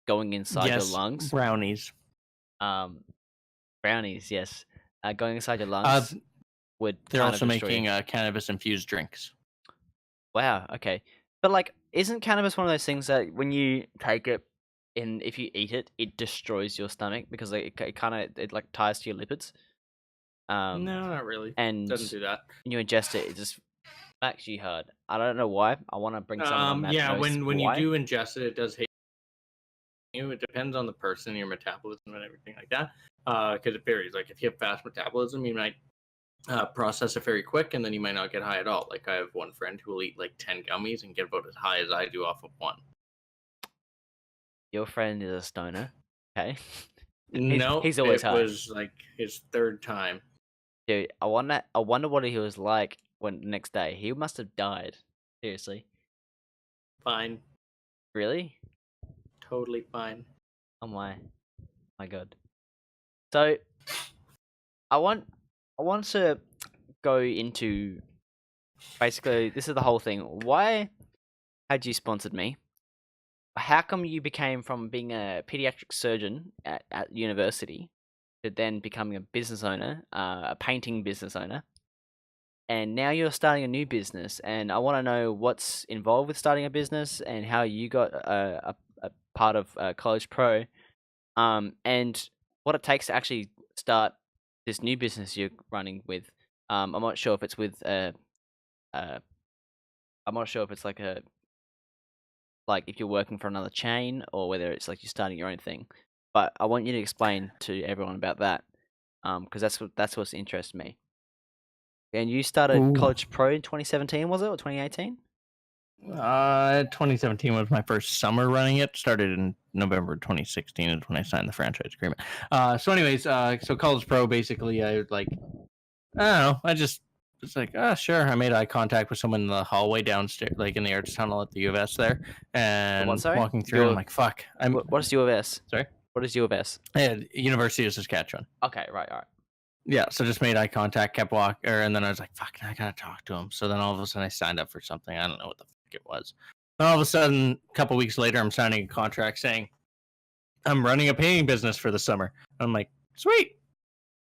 going inside your Yes, lungs. brownies. Brownies, yes. Going inside your Uh, lungs would they're kind of also destroy you. making cannabis infused drinks. Wow, okay. But like, isn't cannabis one of those things that when you take it and if you eat it, it destroys your stomach because like, it kind of it like ties to your lipids. No, not really. And Doesn't do that. when you ingest it, it just smacks you hard. I don't know why. I want to bring someone on that Yeah, knows when you why. do ingest it, it does hit you. It depends on the person, your metabolism, and everything like that. Because it varies. Like if you have fast metabolism, you might process it very quick, and then you might not get high at all. Like I have one friend who will eat like 10 gummies and get about as high as I do off of one. Your friend is a stoner. Okay. No, he's always it high. was like his third time. Dude, I wonder what he was like when the next day. He must have died. Seriously. Fine, Really? totally fine. Oh my god. So I want to go into basically this is the whole thing. Why had you sponsored me? How come you became from being a pediatric surgeon at university to then becoming a business owner, a painting business owner, and now you're starting a new business? And I want to know what's involved with starting a business and how you got a part of College Pro, and what it takes to actually start this new business you're running with. I'm not sure if it's with I'm not sure if it's like if you're working for another chain or whether it's like you're starting your own thing. But I want you to explain to everyone about that, because that's what's interested me. And you started Ooh. College Pro in 2017, was it, or 2018? 2017 was my first summer running it. Started in November 2016 is when I signed the franchise agreement. So anyways, so College Pro, basically, I don't know. I just was like, sure. I made eye contact with someone in the hallway downstairs, like in the arts tunnel at the U of S there, and What, sorry? walking through. I'm like, fuck. What is U of S? Sorry. What is U of S? University of Saskatchewan. Okay, right. Yeah, so just made eye contact, kept walking, and then I was like, fuck, I gotta talk to him. So then all of a sudden I signed up for something. I don't know what the fuck it was. And all of a sudden, a couple weeks later, I'm signing a contract saying I'm running a painting business for the summer. I'm like, sweet.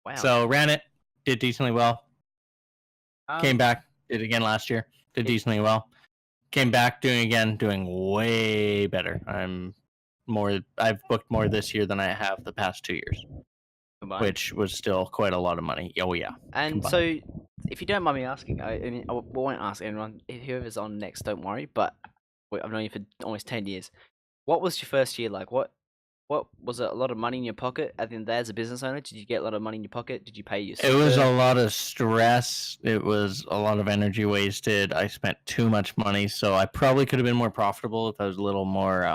Wow. So ran it, did decently well. Came back, did it again last year, did decently well. Came back, doing way better. I've booked more this year than I have the past 2 years. Combined. Which was still quite a lot of money. Oh yeah. And combined. So, if you don't mind me asking, I mean, I won't ask anyone. Whoever's on next, don't worry. But I've known you for almost 10 years. What was your first year like? What was it? A lot of money in your pocket? At the end of the day, as a business owner, did you get a lot of money in your pocket? Did you pay yourself? It was a lot of stress. It was a lot of energy wasted. I spent too much money, so I probably could have been more profitable if I was a little more.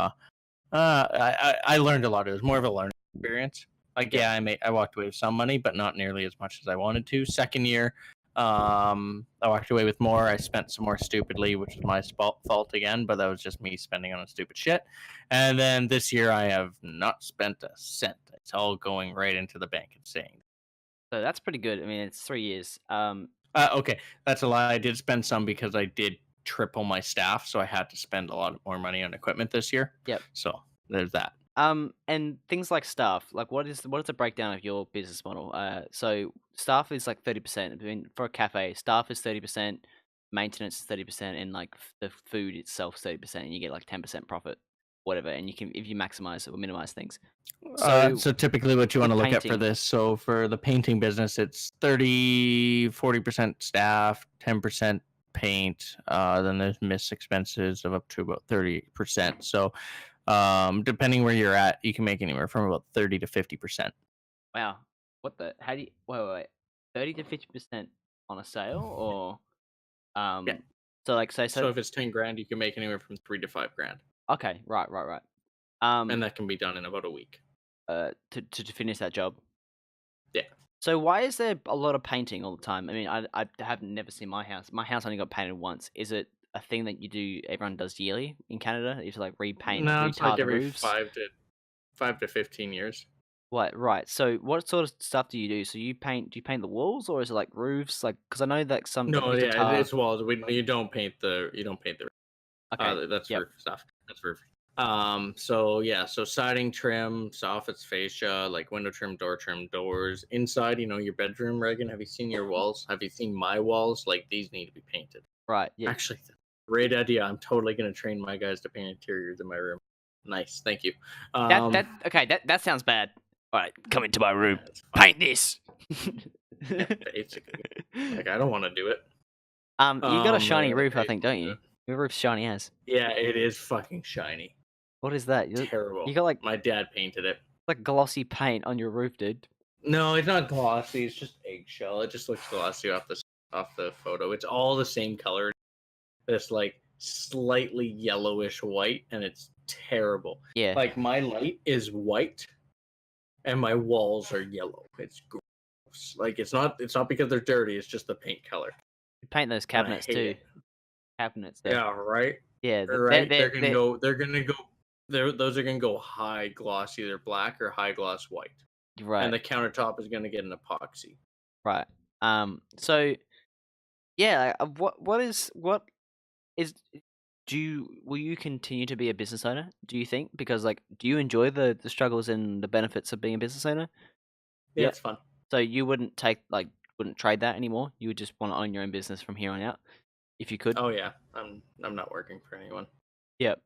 I learned a lot. It was more of a learning experience. Like, yeah, I walked away with some money, but not nearly as much as I wanted to. Second year, I walked away with more. I spent some more stupidly, which was my fault again, but that was just me spending on stupid shit. And then this year, I have not spent a cent. It's all going right into the bank and staying. So that's pretty good. I mean, it's 3 years. Okay, that's a lie. I did spend some because I did triple my staff, so I had to spend a lot more money on equipment this year. Yep. So there's that. And things like staff, like what is the breakdown of your business model? So staff is like 30%. I mean, for a cafe, staff is 30%, maintenance is 30%, and like the food itself 30%, and you get like 10% profit, whatever. And you can, if you maximize or minimize things. So typically what you want to look at for this, so for the painting business, it's 40% staff, 10% paint, then there's miss expenses of up to about 30%. So depending where you're at, you can make anywhere from about 30 to 50%. Wow. What the? How do you? Wait. 30 to 50% on a sale, or Yeah. So like so if it's 10 grand, you can make anywhere from 3 to 5 grand. Okay, right. And that can be done in about a week. To finish that job. Yeah. So why is there a lot of painting all the time? I mean, I have never seen my house. My house only got painted once. Is it a thing that you do? Everyone does yearly in Canada. You have to like repaint. No, it's like every roofs? 5 to 15 years. What? Right. So what sort of stuff do you do? So you paint? Do you paint the walls, or is it like roofs? Like, because I know that some. No, yeah, it's walls. You don't paint the. Okay. That's roof stuff. That's roof. So siding trim, soffits, fascia, like window trim, door trim, doors. Inside, your bedroom, Reagan. Have you seen your walls? Have you seen my walls? Like these need to be painted. Right. Yeah. Actually, great idea. I'm totally gonna train my guys to paint interiors in my room. Nice, thank you. Okay. That sounds bad. All right, come into my room. Yeah, it's fine. Paint this. Yeah, basically. Like I don't want to do it. You got a I shiny gotta roof, I pay think, someone don't to do you? it. Your roof's shiny as. Yeah, it is fucking shiny. What is that? You Terrible. got like My dad painted it. glossy paint on your roof, dude. No, it's not glossy. It's just eggshell. It just looks glossy off the photo. It's all the same color. This like slightly yellowish white, and it's terrible. Yeah. Like my light is white, and my walls are yellow. It's gross. Like it's not because they're dirty. It's just the paint color. You paint those And I cabinets hate too. it. Cabinets, though. Yeah, right. Yeah, Right. They're gonna go. They're gonna go. Those are gonna go high gloss, either black or high gloss white. right. And the countertop is gonna get an epoxy. Right. So yeah, what is will you continue to be a business owner? Do you think? Because like, do you enjoy the struggles and the benefits of being a business owner? Yeah, Yeah. it's fun. So you wouldn't trade that anymore. You would just want to own your own business from here on out, if you could. Oh yeah, I'm not working for anyone. Yep.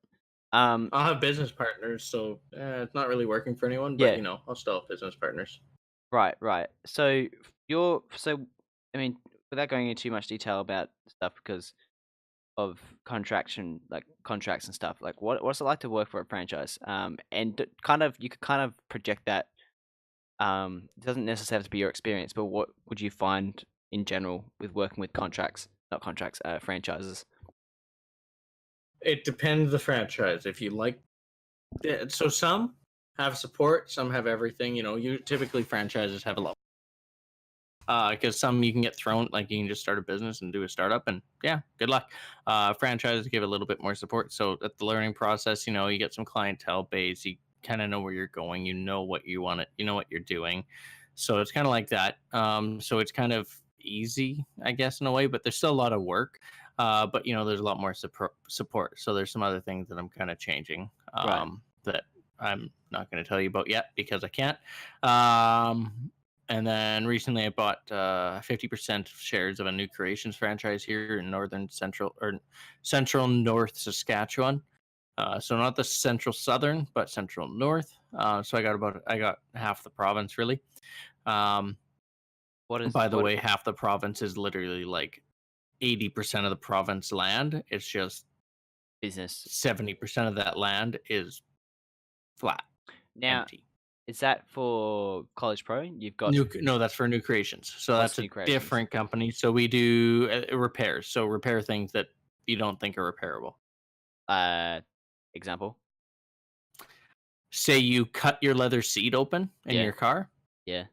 I'll have business partners, so it's not really working for anyone. But Yeah. I'll still have business partners. Right. So I mean, without going into too much detail about stuff because of contracts and stuff, like what's it like to work for a franchise? And you could kind of project that. It doesn't necessarily have to be your experience, but what would you find in general with working with franchises? It depends the franchise. If you like, so some have support, some have everything. You typically franchises have a lot. Because some you can get thrown, like you can just start a business and do a startup, and yeah, good luck. Franchises give a little bit more support. So at the learning process, you get some clientele base. You kind of know where you're going. You know what you want. You know what you're doing. So it's kind of like that. So it's kind of easy, I guess, in a way, but there's still a lot of work. But there's a lot more support. So there's some other things that I'm kind of changing. Right. That I'm not going to tell you about yet because I can't. And then recently I bought 50% shares of a new creations franchise here in central north Saskatchewan. So not the central southern, but central north. So I got half the province really. By the way, half the province is literally like 80% of the province land. It's just business. 70% of that land is flat, empty. Is that for College Pro? You've got No, that's for New Creations. So that's a different company. So we do repairs. So repair things that you don't think are repairable. Example. Say you cut your leather seat open in your car. Yeah.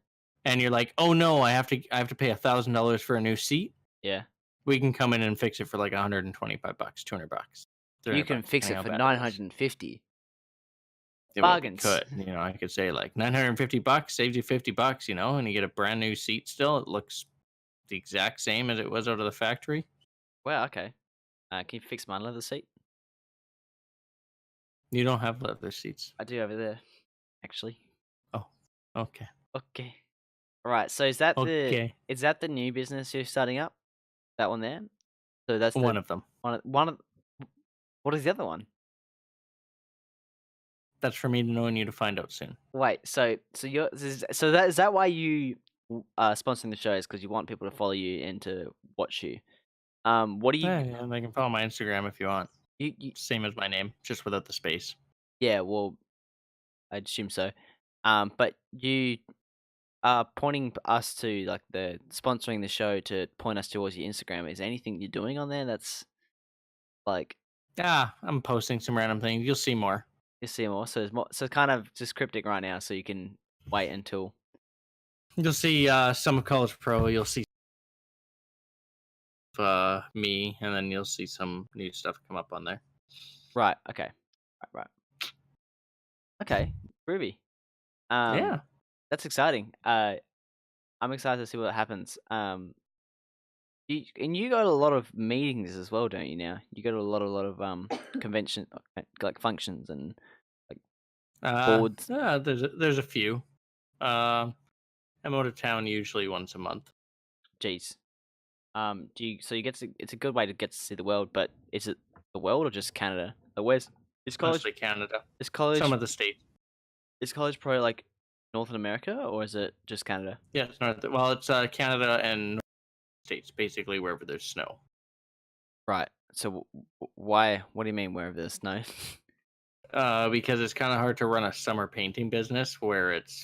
And you're like, oh no, I have to pay $1,000 for a new seat. Yeah. We can come in and fix it for like $125, $200. You can fix it for $950. Yeah, bargains. Well, we could. I could say like $950 saves you $50, and you get a brand new seat still. It looks the exact same as it was out of the factory. Well, okay. Can you fix my leather seat? You don't have leather seats. I do over there, actually. Oh, okay. Okay. All right. So is that the new business you're starting up? That one there? So that's one of them. One of. What is the other one? That's for me to know and you to find out soon. Wait, so is that why you are sponsoring the shows, because you want people to follow you and to watch you? What do you? Yeah, they can follow my Instagram if you want. You same as my name, just without the space. Yeah, well, I'd assume so. But you are pointing us to like the sponsoring the show to point us towards your Instagram. Is there anything you're doing on there that's like? Yeah, I'm posting some random things. You'll see more. You see more, so it's more, so kind of just cryptic right now, so you can wait until you'll see some of College Pro. You'll see me, and then you'll see some new stuff come up on there. Right. Okay. Right. Okay. Groovy. Yeah, that's exciting. I'm excited to see what happens. And you go to a lot of meetings as well, don't you? Now you go to a lot of convention like functions and boards. There's a few. I'm out of town usually once a month. Jeez. Do you? So you get to. It's a good way to get to see the world, but is it the world or just Canada? Where's is college? Mostly Canada. Is college? Some of the states. Is college probably like Northern America or is it just Canada? Yeah, it's north. Well, it's Canada and North states, basically wherever there's snow. Right. So why? What do you mean wherever there's snow? Because it's kind of hard to run a summer painting business where it's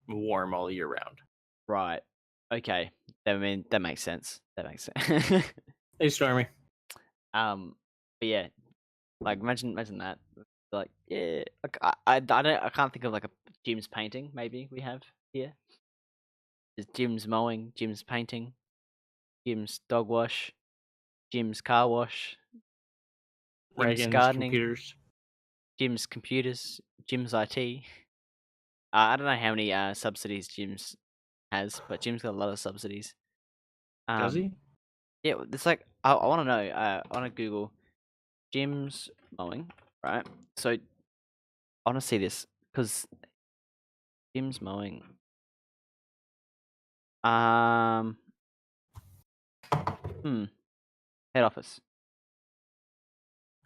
warm all year round. Right. Okay. I mean that makes sense. That makes sense. Hey, Stormy. But yeah, like imagine that. Like yeah, like I can't think of like a Jim's painting. Maybe we have here. There's Jim's mowing, Jim's painting, Jim's dog wash, Jim's car wash, Jim's Reagan's gardening, computers. Jim's computers, Jim's IT. I don't know how many subsidies Jim's has, but Jim's got a lot of subsidies. Does he? Yeah, it's like I want to know. I want to Google Jim's mowing, right? So I want to see this because Jim's mowing. Head office.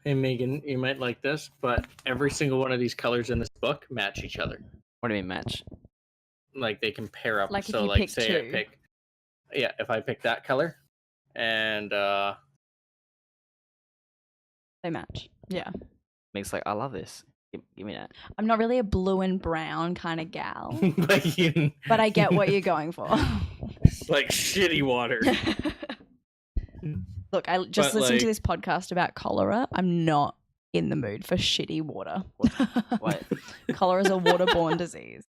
Hey, Megan, you might like this, but every single one of these colors in this book match each other. What do you mean match? Like they can pair up. Like if so, you like, pick say two. I pick, if I pick that color, and They match. Yeah. Makes like I love this. Give me that. I'm not really a blue and brown kind of gal, like you, but I get what you're going for. like shitty water. Look, I just But, listened to like- this podcast about cholera. I'm not in the mood for shitty water. What? Cholera is a waterborne disease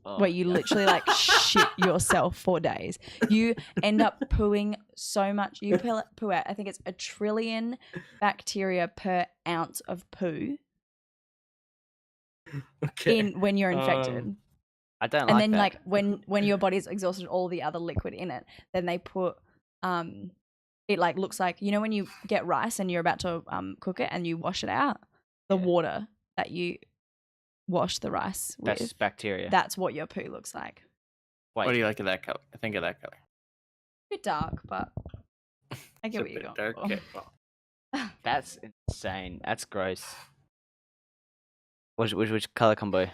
Oh, where you literally like shit yourself for days. You end up pooing so much. You poo out, I think it's 1 trillion bacteria per ounce of poo Okay. when you're infected. I don't And like then that. like when your body's exhausted all the other liquid in it, then they put it like looks like, you know, when you get rice and you're about to cook it and you wash it out, the Yeah. water that you wash the rice That's with, bacteria. that's what your poo looks like. Wait, What do you like of that color? I think of that color. A bit dark, but I It's get a what you're bit going dark. for. Okay, well, that's insane. That's gross. Which color combo?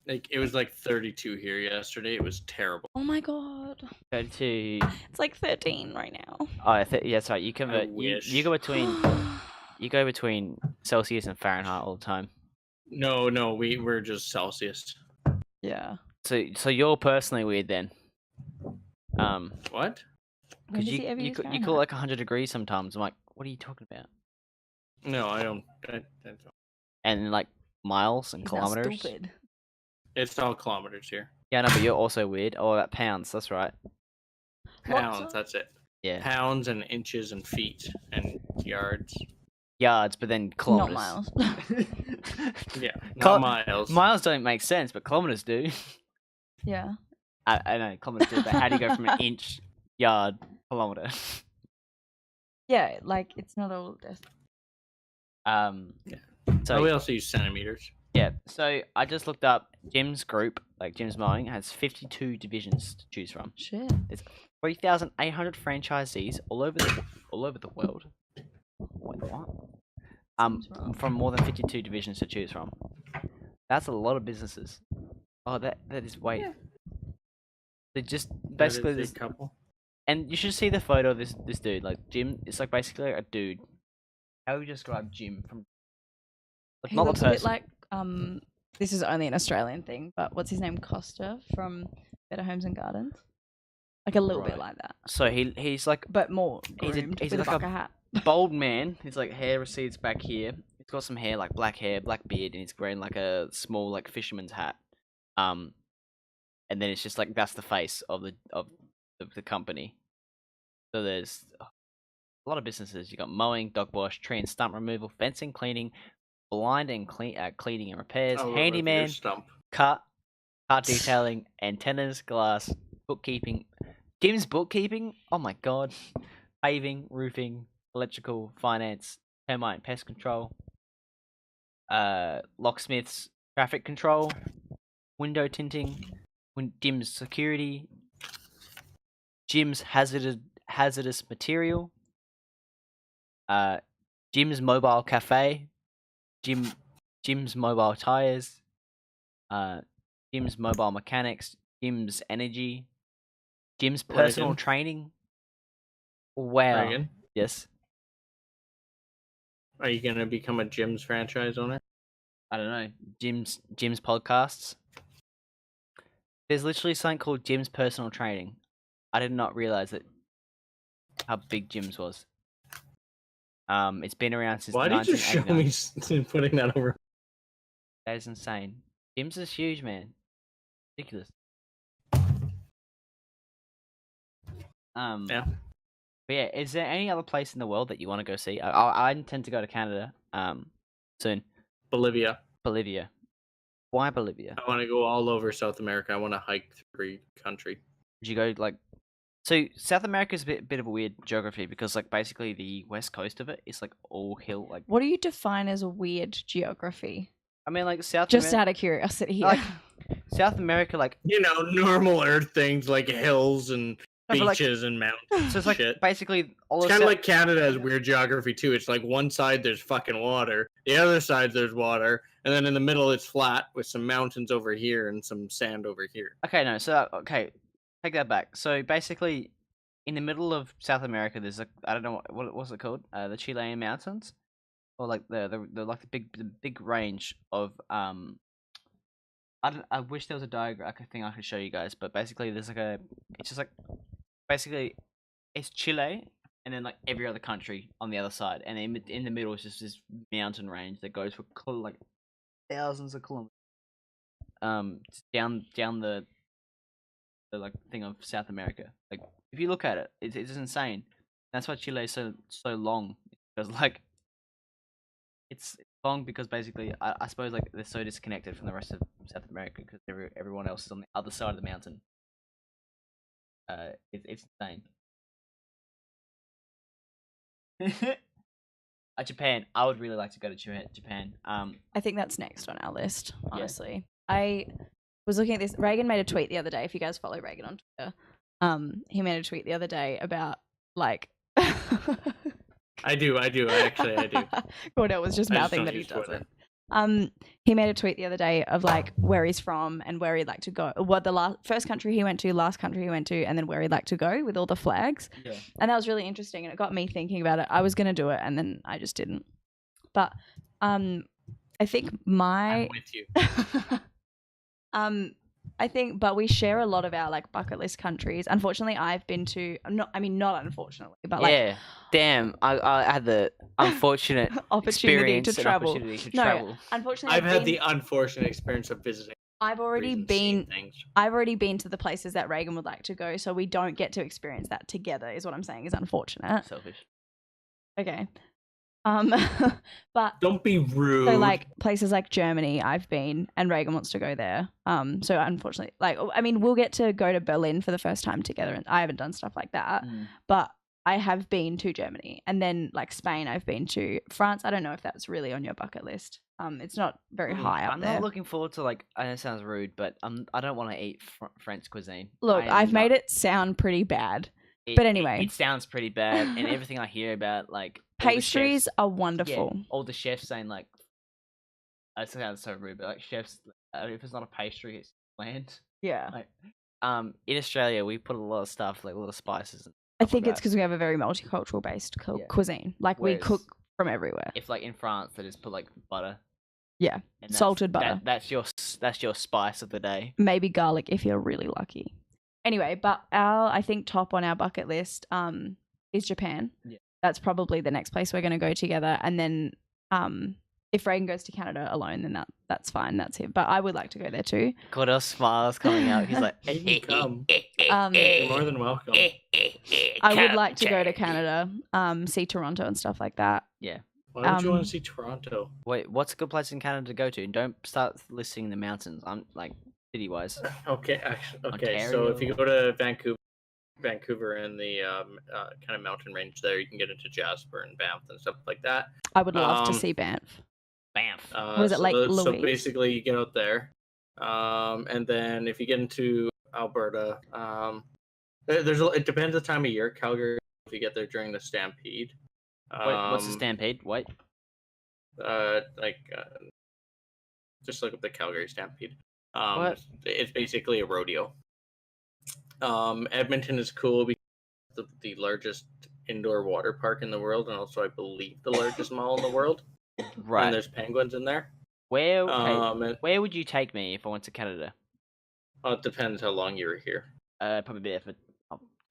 like it was like 32 here yesterday. It was terrible. Oh my god, 32. it's like 13 right now. Oh, yeah, that's right. You convert. wish. You go between Celsius and Fahrenheit all the time. No, we're just Celsius. Yeah. So you're personally weird then. What? When Because does he ever you use call Fahrenheit? like 100 degrees sometimes. I'm like, what are you talking about? No, I don't. I don't. And like miles and He's not kilometers. stupid. It's all kilometers here. Yeah, no, but you're also weird. Oh, that pounds. That's right. Pounds. Lots of- That's it. Yeah, Pounds and inches and feet and yards. yards, but then Not kilometers. miles. Yeah, Kil- not miles. Miles don't make sense, but kilometers do. Yeah. I know kilometers do, but how do you go from an inch, yard, kilometer? Yeah, like it's not all this. Yeah. So Oh, we also use centimeters. yeah, so I just looked up Jim's group, like Jim's Mowing, has 52 divisions to choose from. Shit. 3,800 franchisees all over the world. Wait, what? Seems wrong. From more than 52 divisions to choose from. That's a lot of businesses. Oh, that is wait. Yeah. They just That basically is a this, couple. and you should see the photo of this dude. Like Jim, it's like basically a dude. How would you describe Jim from? Like He not looks the a bit person. like this is only an Australian thing, but what's his name? Costa from Better Homes and Gardens. Like a little bit Right. like that, So he's like but more He's a- groomed he's with like a a- bucket hat. bald man. His like hair recedes back here. He's got some hair, like black hair, black beard, and he's wearing like a small like fisherman's hat. And then it's just like that's the face of the company. So there's a lot of businesses. You got mowing, dog wash, tree and stump removal, fencing, cleaning, blind and cleaning and repairs, Oh, handyman, review stump. car detailing, antennas, glass, bookkeeping. Jim's bookkeeping. Oh my god. Paving, roofing, electrical, finance, termite and pest control. Locksmiths, traffic control, window tinting, Jim's security, Jim's hazardous material, Jim's mobile cafe, Jim's mobile tires, Jim's mobile mechanics, Jim's energy, Jim's personal Reagan? training. Wow. Reagan, Yes. are you gonna become a Jim's franchise owner? I don't know. Jim's podcasts. There's literally something called Jim's personal training. I did not realize that how big Jim's was. It's been around since Why did you show 1989. me putting that over? That is insane. Jim's is huge, man. Ridiculous. Yeah. But yeah, is there any other place in the world that you want to go see? I intend to go to Canada soon. Bolivia. Bolivia. Why Bolivia? I want to go all over South America. I want to hike through every country. Would you go like? So South America is a bit of a weird geography because like basically the west coast of it is like all hill. Like What do you define as a weird geography? I mean, like South. Just out of curiosity here. Like South America, like Normal Earth things like hills and No, but, like- beaches and mountains. so it's like shit. basically all It's of kind of South- like Canada has weird geography too. It's like one side there's fucking water, the other side there's water, and then in the middle it's flat with some mountains over here and some sand over here. Okay, no. So okay, take that back. So basically, in the middle of South America, there's I don't know what's it called, the Chilean mountains, or like the like the big range of I wish there was a diagram, like a thing I could show you guys, but basically there's like it's just like basically it's Chile and then like every other country on the other side, and in the middle is just this mountain range that goes for like thousands of kilometers down the like thing of South America. Like if you look at it, it's insane. That's why Chile is so long, because like it's long because basically I suppose like they're so disconnected from the rest of South America because everyone else is on the other side of the mountain. It's insane. Japan. I would really like to go to Japan. I think that's next on our list, honestly. I was looking at this. Reagan made a tweet the other day. If you guys follow Reagan on Twitter, he made a tweet the other day about like I do. Actually, I do. Cordell was just I just mouthing don't that he use Twitter. doesn't. He made a tweet the other day of like where he's from and where he'd like to go. What the first country he went to, last country he went to, and then where he'd like to go with all the flags. Yeah. And that was really interesting, and it got me thinking about it. I was gonna do it, and then I just didn't. But I think I'm with you. I think, but we share a lot of our like bucket list countries. Unfortunately, I've been to not unfortunately, but like yeah. Damn, I had the unfortunate opportunity experience to and travel. opportunity to No, travel. unfortunately, I've had the unfortunate experience of visiting. I've already and seeing been. things. I've already been to the places that Reagan would like to go, so we don't get to experience that together. Is what I'm saying is unfortunate. Selfish. Okay. But Don't be rude. so like places like Germany, I've been, and Reagan wants to go there. So unfortunately, like I mean, we'll get to go to Berlin for the first time together, and I haven't done stuff like that, but I have been to Germany, and then like Spain, I've been to France. I don't know if that's really on your bucket list. It's not very high up I'm there. not looking forward to like. I know it sounds rude, but I don't want to eat French cuisine. Look, I've made it sound pretty bad. But anyway. it sounds pretty bad, and everything I hear about like all the Pastries chefs- are wonderful. Yeah, all the chefs saying like, it sounds so rude, but like chefs, if it's not a pastry, it's bland. Yeah. Like, in Australia, we put a lot of stuff, like a lot of spices. And I stuff think like it's that. because we have a very multicultural based Yeah. cuisine. Like we Whereas cook from everywhere. If like in France, they just put like butter. Yeah, and that's- salted butter. That's your spice of the day. Maybe garlic if you're really lucky. Anyway, but I think top on our bucket list is Japan. Yeah. That's probably the next place we're going to go together. And then if Reagan goes to Canada alone, then that's fine. That's him. But I would like to go there too. Cordell smiles coming out. He's like, You can come. Um, You're more than welcome. I would like to go to Canada, see Toronto and stuff like that. Yeah. Why would you want to see Toronto? Wait, what's a good place in Canada to go to? Don't start listing the mountains. I'm like city-wise. Okay, actually, so if you go to Vancouver and the kind of mountain range there, you can get into Jasper and Banff and stuff like that. I would love to see Banff. Banff. Was it Lake Louise? So basically, you get out there, and then if you get into Alberta, it depends the time of year. Calgary, if you get there during the Stampede. Wait, what's the Stampede? Wait. Just look up the Calgary Stampede. What? It's basically a rodeo. Edmonton is cool because the largest indoor water park in the world, and also I believe the largest mall in the world. Right. And there's penguins in there. Where would you take me if I went to Canada? It depends how long you were here. Probably be there for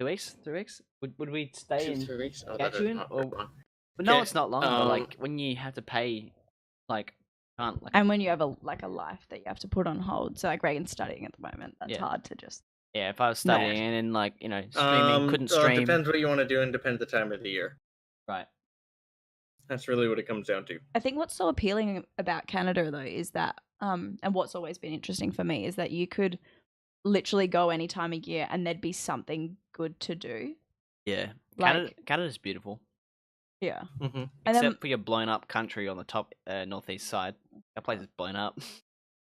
2 weeks, 3 weeks. Would we stay in 3 weeks? Saskatchewan? But no, it's not long. But like when you have to pay, like can't. Like, and when you have a life that you have to put on hold. So like Reagan's studying at the moment. That's hard to just. Yeah, if I was studying and like streaming, couldn't stream. It depends what you want to do and depends the time of the year. Right. That's really what it comes down to. I think what's so appealing about Canada though is that and what's always been interesting for me is that you could literally go any time of year and there'd be something good to do. Yeah. Like, Canada's beautiful. Yeah. Mm-hmm. And Except for your blown up country on the top northeast side. That place is blown up.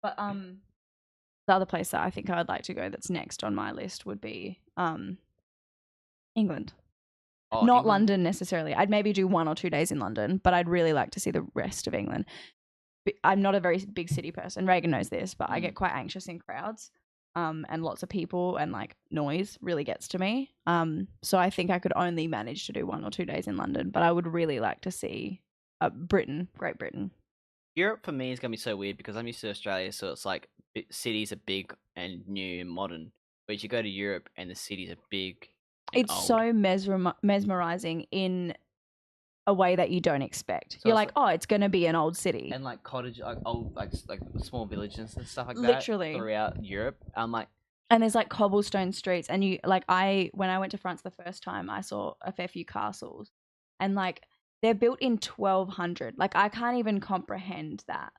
But the other place that I think I would like to go that's next on my list would be England. Oh, Not England? London necessarily. I'd maybe do 1 or 2 days in London, but I'd really like to see the rest of England. I'm not a very big city person. Reagan knows this, but I get quite anxious in crowds. And lots of people and like noise really gets to me. So I think I could only manage to do 1 or 2 days in London, but I would really like to see Great Britain. Europe for me is going to be so weird because I'm used to Australia, so it's like cities are big and new and modern. But you go to Europe and the cities are big. It's old. so mesmerizing in a way that you don't expect. So You're like, oh, it's going to be an old city. And like cottage, like old, like small villages and stuff like Literally. that throughout Europe. I'm like, and there's like cobblestone streets, and you like when I went to France the first time, I saw a fair few castles, and like they're built in 1200. Like I can't even comprehend that.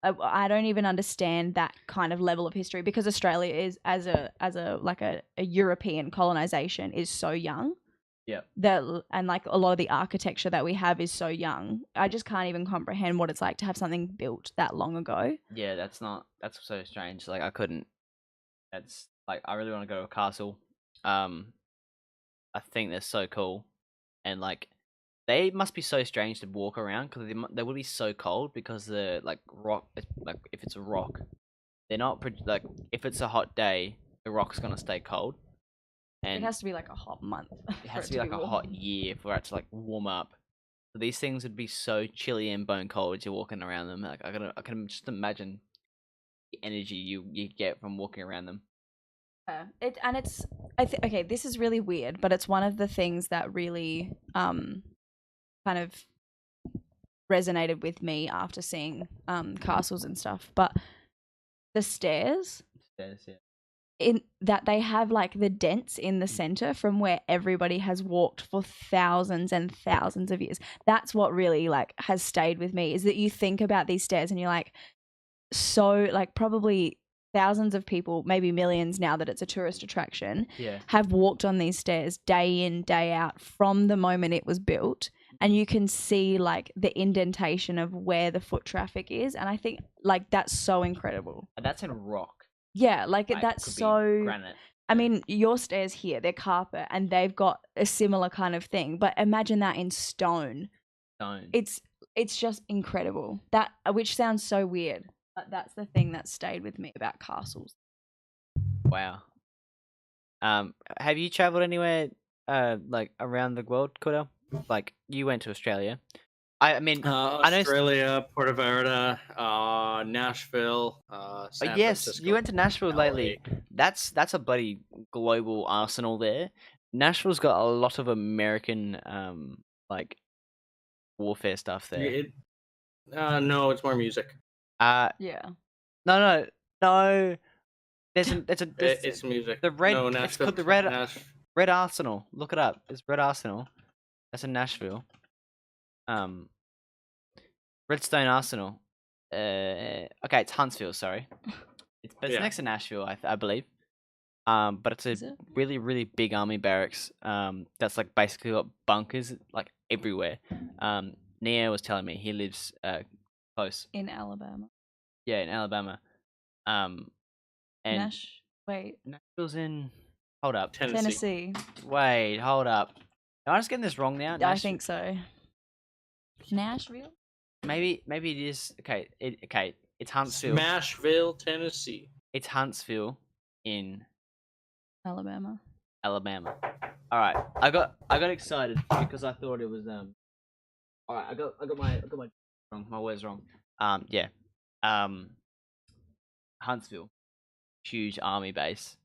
I don't even understand that kind of level of history because Australia is as a European colonization is so young. Yeah. And like a lot of the architecture that we have is so young. I just can't even comprehend what it's like to have something built that long ago. Yeah, that's so strange. Like I couldn't. That's like I really want to go to a castle. I think they're so cool, and like they must be so strange to walk around because they would be so cold because the like rock. Like if it's a rock, they're not like if it's a hot day, the rock's gonna stay cold. And it has to be like a hot month. It has to be like a hot year for it to like warm up. So these things would be so chilly and bone cold as you're walking around them. Like I can just imagine the energy you get from walking around them. Okay, this is really weird, but it's one of the things that really kind of resonated with me after seeing castles and stuff. But the stairs. Yeah. In that they have like the dents in the center from where everybody has walked for thousands and thousands of years. That's what really like has stayed with me is that you think about these stairs and you're like, so like probably thousands of people, maybe millions now that it's a tourist attraction, have walked on these stairs day in, day out from the moment it was built. And you can see like the indentation of where the foot traffic is. And I think like that's so incredible. And that's in rock. Yeah, like that's so granite. I mean, your stairs here, they're carpet and they've got a similar kind of thing, but imagine that in stone. It's just incredible. That which sounds so weird, but that's the thing that stayed with me about castles. Wow. Have you traveled anywhere like around the world, Kordel? Like you went to Australia. I mean, Australia, Puerto Vallarta, Nashville. San yes, Francisco, you went to Nashville LA. lately. That's a bloody global arsenal there. Nashville's got a lot of American like warfare stuff there. No, it's more music. Yeah. No. It's music. The red. No, it's called the Red Arsenal. Look it up. It's Red Arsenal. That's in Nashville. Redstone Arsenal. Okay, it's Huntsville. Sorry, it's Yeah. next to Nashville, I believe. But it's a Is it? really really big army barracks. That's like basically got bunkers like everywhere. Nia was telling me he lives close. In Alabama. Yeah, in Alabama. And Wait, Nashville's in. Hold up. Tennessee. Wait, hold up. Am I just getting this wrong now? I think so. Nashville. Maybe it is. Okay, it's Huntsville. Smashville, Tennessee. It's Huntsville in Alabama. Alabama. All right, I got excited because I thought it was All right, I got my wrong. My words wrong. Yeah. Huntsville, huge army base,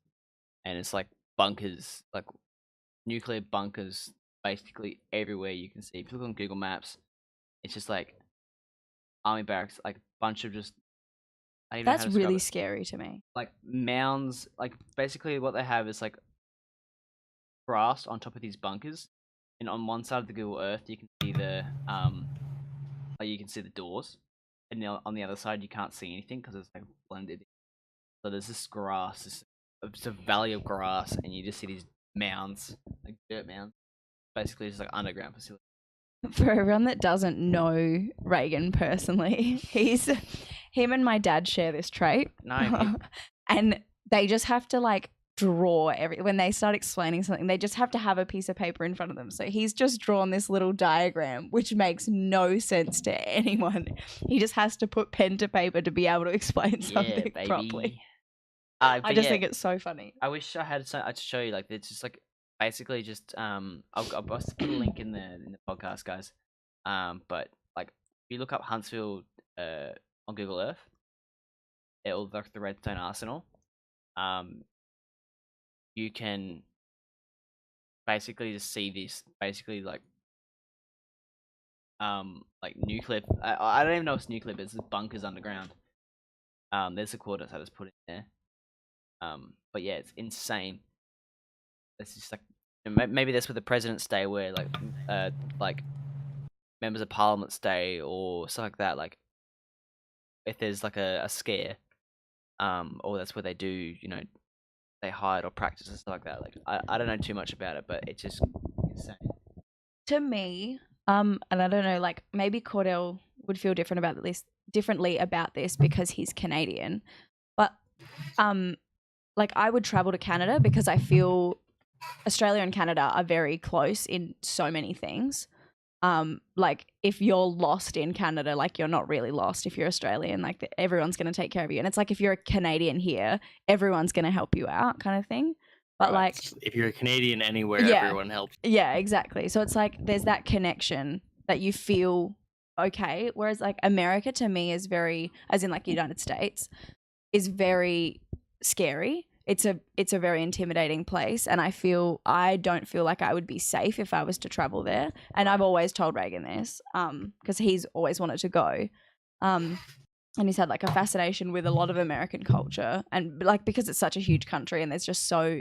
and it's like bunkers, like nuclear bunkers, basically everywhere you can see. If you look on Google Maps, it's just like army barracks, like a bunch of just. I don't even know how That's to describe really it. scary to me. Like mounds. Like basically, what they have is like grass on top of these bunkers, and on one side of the Google Earth, you can see the like you can see the doors, and on the other side, you can't see anything because it's like blended. So there's this grass, it's a valley of grass, and you just see these mounds, like dirt mounds, basically just like underground facility. For everyone that doesn't know Reagan personally, him and my dad share this trait. No, And they just have to like draw when they start explaining something, they just have to have a piece of paper in front of them. So he's just drawn this little diagram which makes no sense to anyone. He just has to put pen to paper to be able to explain something baby. properly. But I just think it's so funny. I wish I had I'd show you, like, it's just like basically just I'll put a link in the podcast, guys. But like if you look up Huntsville on Google Earth, it'll look the Redstone Arsenal. You can basically just see this basically like nuclear. I don't even know if it's nuclear, but it's just bunkers underground. There's the quarters I just put in there. But yeah, it's insane. It's just like maybe that's where the presidents stay, where like members of parliament stay or stuff like that. Like if there's like a scare, or that's where they do, you know, they hide or practice and stuff like that. Like I don't know too much about it, but it's just insane. To me, and I don't know, like maybe Kordel would feel differently about this because he's Canadian, but like I would travel to Canada because I feel Australia and Canada are very close in so many things. Like if you're lost in Canada, like you're not really lost if you're Australian, like everyone's going to take care of you. And it's like if you're a Canadian here, everyone's going to help you out kind of thing. But like if you're a Canadian anywhere, everyone helps. Yeah, exactly. So it's like there's that connection that you feel okay. Whereas like America to me is very, as in like United States, is very scary. It's a very intimidating place, and I don't feel like I would be safe if I was to travel there. And I've always told Reagan this, because he's always wanted to go, and he's had like a fascination with a lot of American culture, and like because it's such a huge country and there's just so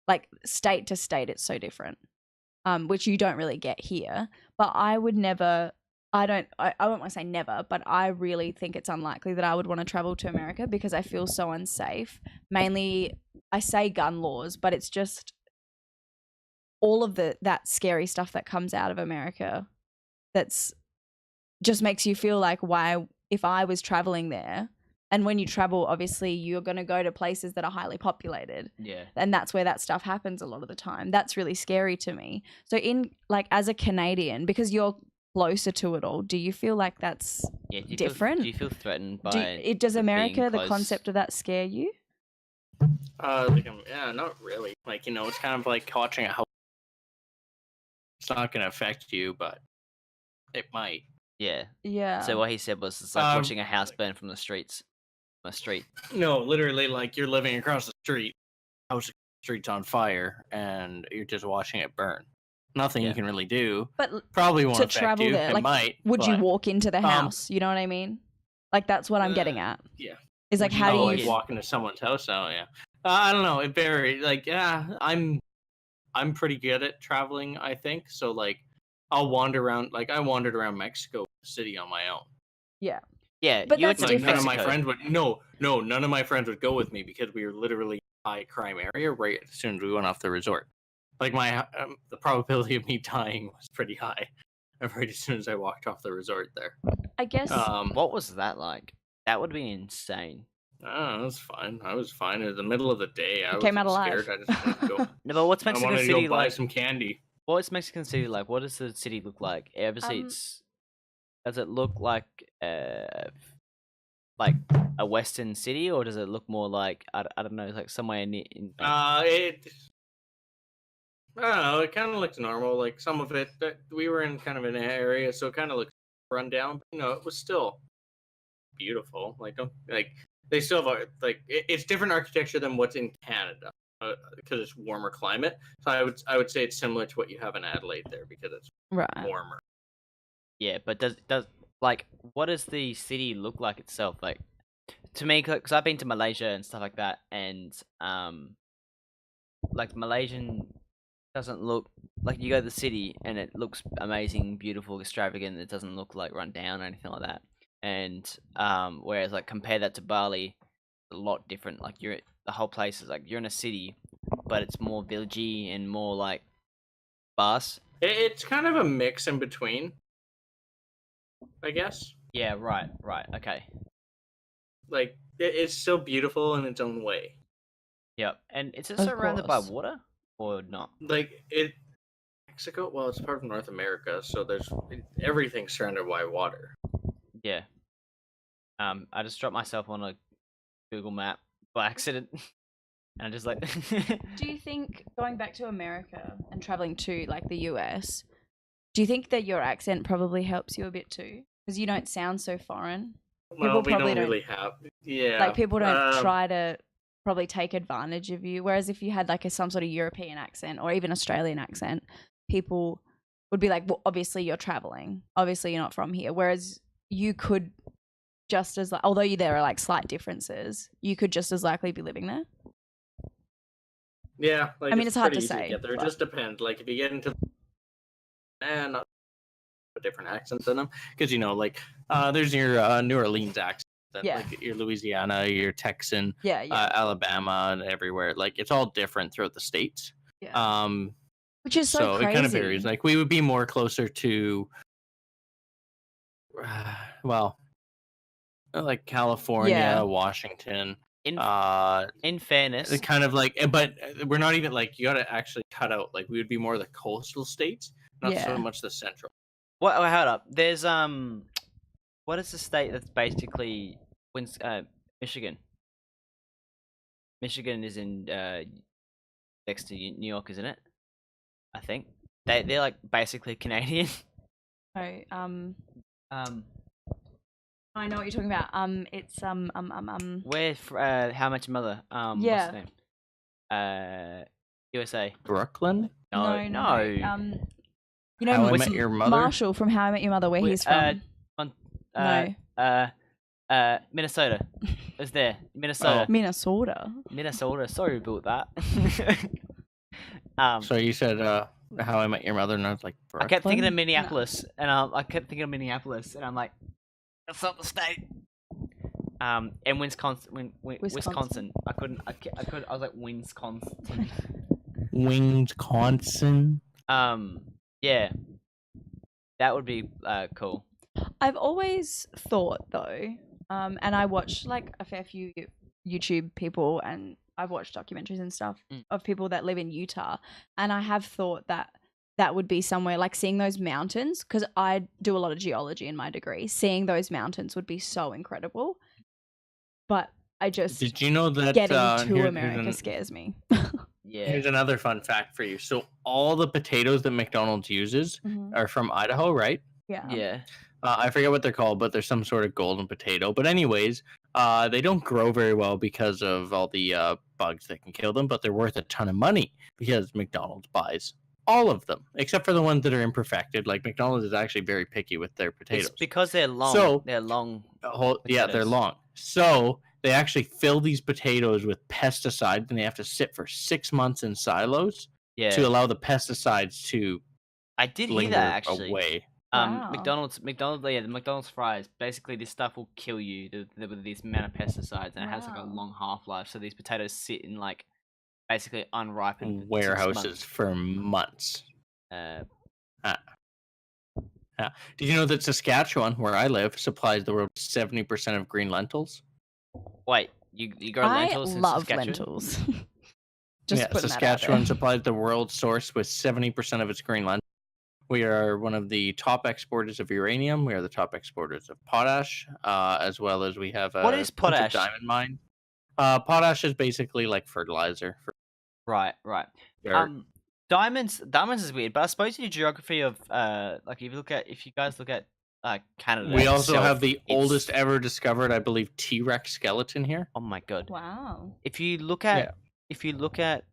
like state to state it's so different, which you don't really get here. But I would never. I won't want to say never, but I really think it's unlikely that I would want to travel to America because I feel so unsafe. Mainly, I say gun laws, but it's just all of that scary stuff that comes out of America that's just makes you feel like, why, if I was traveling there, and when you travel, obviously you're going to go to places that are highly populated. Yeah. And that's where that stuff happens a lot of the time. That's really scary to me. So in like as a Canadian, because you're closer to it all, do you feel like that's different? Do you feel threatened by does America, the close? concept of that scare you? Yeah, not really. Like, you know, it's kind of like watching a house. It's not going to affect you, but it might. Yeah. Yeah. So what he said was it's like watching a house burn from the streets. On the street. No, literally, like you're living across the street, street's on fire, and you're just watching it burn. Nothing you can really do. But probably won't to affect travel you. there, It like, might. would you but, walk into the house? You know what I mean? Like that's what I'm getting at. Yeah. Is like how do you like walk into someone's house? Oh yeah. I don't know. It varies. Like I'm pretty good at traveling, I think. So like I'll wander around. Like I wandered around Mexico City on my own. Yeah. Yeah, But you went that's to Like none of different. my Mexico. friends would none of my friends would go with me because we were literally in a high crime area right as soon as we went off the resort. Like the probability of me dying was pretty high right as soon as I walked off the resort there. I guess What was that like? That would be insane. It was fine. I was fine. In the middle of the day, I you came out wasn't alive. scared. I just wanted to go. No, but what's I Mexico wanted to City go buy like? some candy. What is Mexican City like? What does the city look like? Obviously, does it look like a Western city, or does it look more like I don't know, like somewhere in I don't know. It kind of looks normal. Like some of it, we were in kind of an area, so it kind of looks run down. But, it was still beautiful. Like they still have it's different architecture than what's in Canada because it's warmer climate. So I would say it's similar to what you have in Adelaide there because it's right. warmer. Yeah, but does like what does the city look like itself? Like to me, because I've been to Malaysia and stuff like that, and like Malaysian doesn't look like you go to the city and it looks amazing, beautiful, extravagant. It doesn't look like run down or anything like that. And whereas like compare that to Bali, a lot different. Like the whole place is like you're in a city, but it's more villagey and more like sparse. It's kind of a mix in between, I guess. Yeah, right, okay. Like it's still beautiful in its own way. Yep, and is it Of surrounded by course. water or not? Like Mexico, well, it's part of North America, so everything's surrounded by water. Yeah. I just dropped myself on a Google map by accident, and I just like. Do you think going back to America and traveling to like the US, do you think that your accent probably helps you a bit too? Because you don't sound so foreign. Well, we probably don't don't- really have. Yeah. Like people don't try to probably take advantage of you. Whereas if you had like some sort of European accent or even Australian accent, people would be like, well, obviously you're traveling. Obviously you're not from here. Whereas you could just as, although there are like slight differences, you could just as likely be living there. Yeah. Like, I mean, it's hard pretty to easy say, get there. It but- just depends. Like if you get into not different accents in them, because there's your New Orleans accent. Yeah. Like your Louisiana, your Texan, Yeah, Alabama, and everywhere. Like it's all different throughout the states. yeah. Which is so crazy. It kind of varies. Like we would be more closer to, like California, Washington. In fairness, It's kind of like, but we're not even like you got to actually cut out. Like we would be more the coastal states, not so much the central. what? Oh, hold up. There's what is the state that's basically Michigan? Michigan is in next to New York, isn't it? I think they're like basically Canadian. Oh, I know what you're talking about. It's Where How Much Mother? What's Yeah. the name? USA. Brooklyn. No. you How know, I Met Your Mother? Marshall from How I Met Your Mother, where he's from. No. Minnesota. It's there. Minnesota. Minnesota. Sorry about that. So you said How I Met Your Mother, and I was like, I kept thinking of Brooklyn? Minneapolis, and I'm like, that's not the state. And Wisconsin. Wisconsin. I couldn't. I was like Wisconsin. Wisconsin. Yeah. That would be cool. I've always thought though, and I watch like a fair few YouTube people, and I've watched documentaries and stuff of people that live in Utah, and I have thought that that would be somewhere like seeing those mountains, because I do a lot of geology in my degree. Seeing those mountains would be so incredible, but I just Did you know that getting to America scares me. Yeah. Here's another fun fact for you. So all the potatoes that McDonald's uses are from Idaho, right? Yeah. I forget what they're called, but there's some sort of golden potato. But anyways, they don't grow very well because of all the bugs that can kill them, but they're worth a ton of money because McDonald's buys all of them, except for the ones that are imperfected. Like McDonald's is actually very picky with their potatoes. It's because they're long. So, they're long. Yeah, they're long. So they actually fill these potatoes with pesticides, and they have to sit for 6 months in silos Yeah. to allow the pesticides to I did hear linger that actually. away. Wow. McDonald's, yeah, the McDonald's fries. Basically, this stuff will kill you with these amount of pesticides, and it has like a Wow. long half life. So these potatoes sit in like basically unripened for 6 Warehouses months. for months. Uh, Yeah. Did you know that Saskatchewan, where I live, supplies the world 70% of green lentils? wait, you grow I lentils in love Saskatchewan? lentils. Just Yeah, putting Saskatchewan that out supplies the world source with 70% of its green lentils. We are one of the top exporters of uranium. We are the top exporters of potash, as well as we have What a is bunch of potash? diamond mines. Potash is basically like fertilizer. Right. Dirt. Diamonds is weird, but I suppose your geography of like if you guys look at Canada We also itself, have the it's- oldest ever discovered, I believe, T-Rex skeleton here. Oh my god. there. Wow. If you look Yeah. at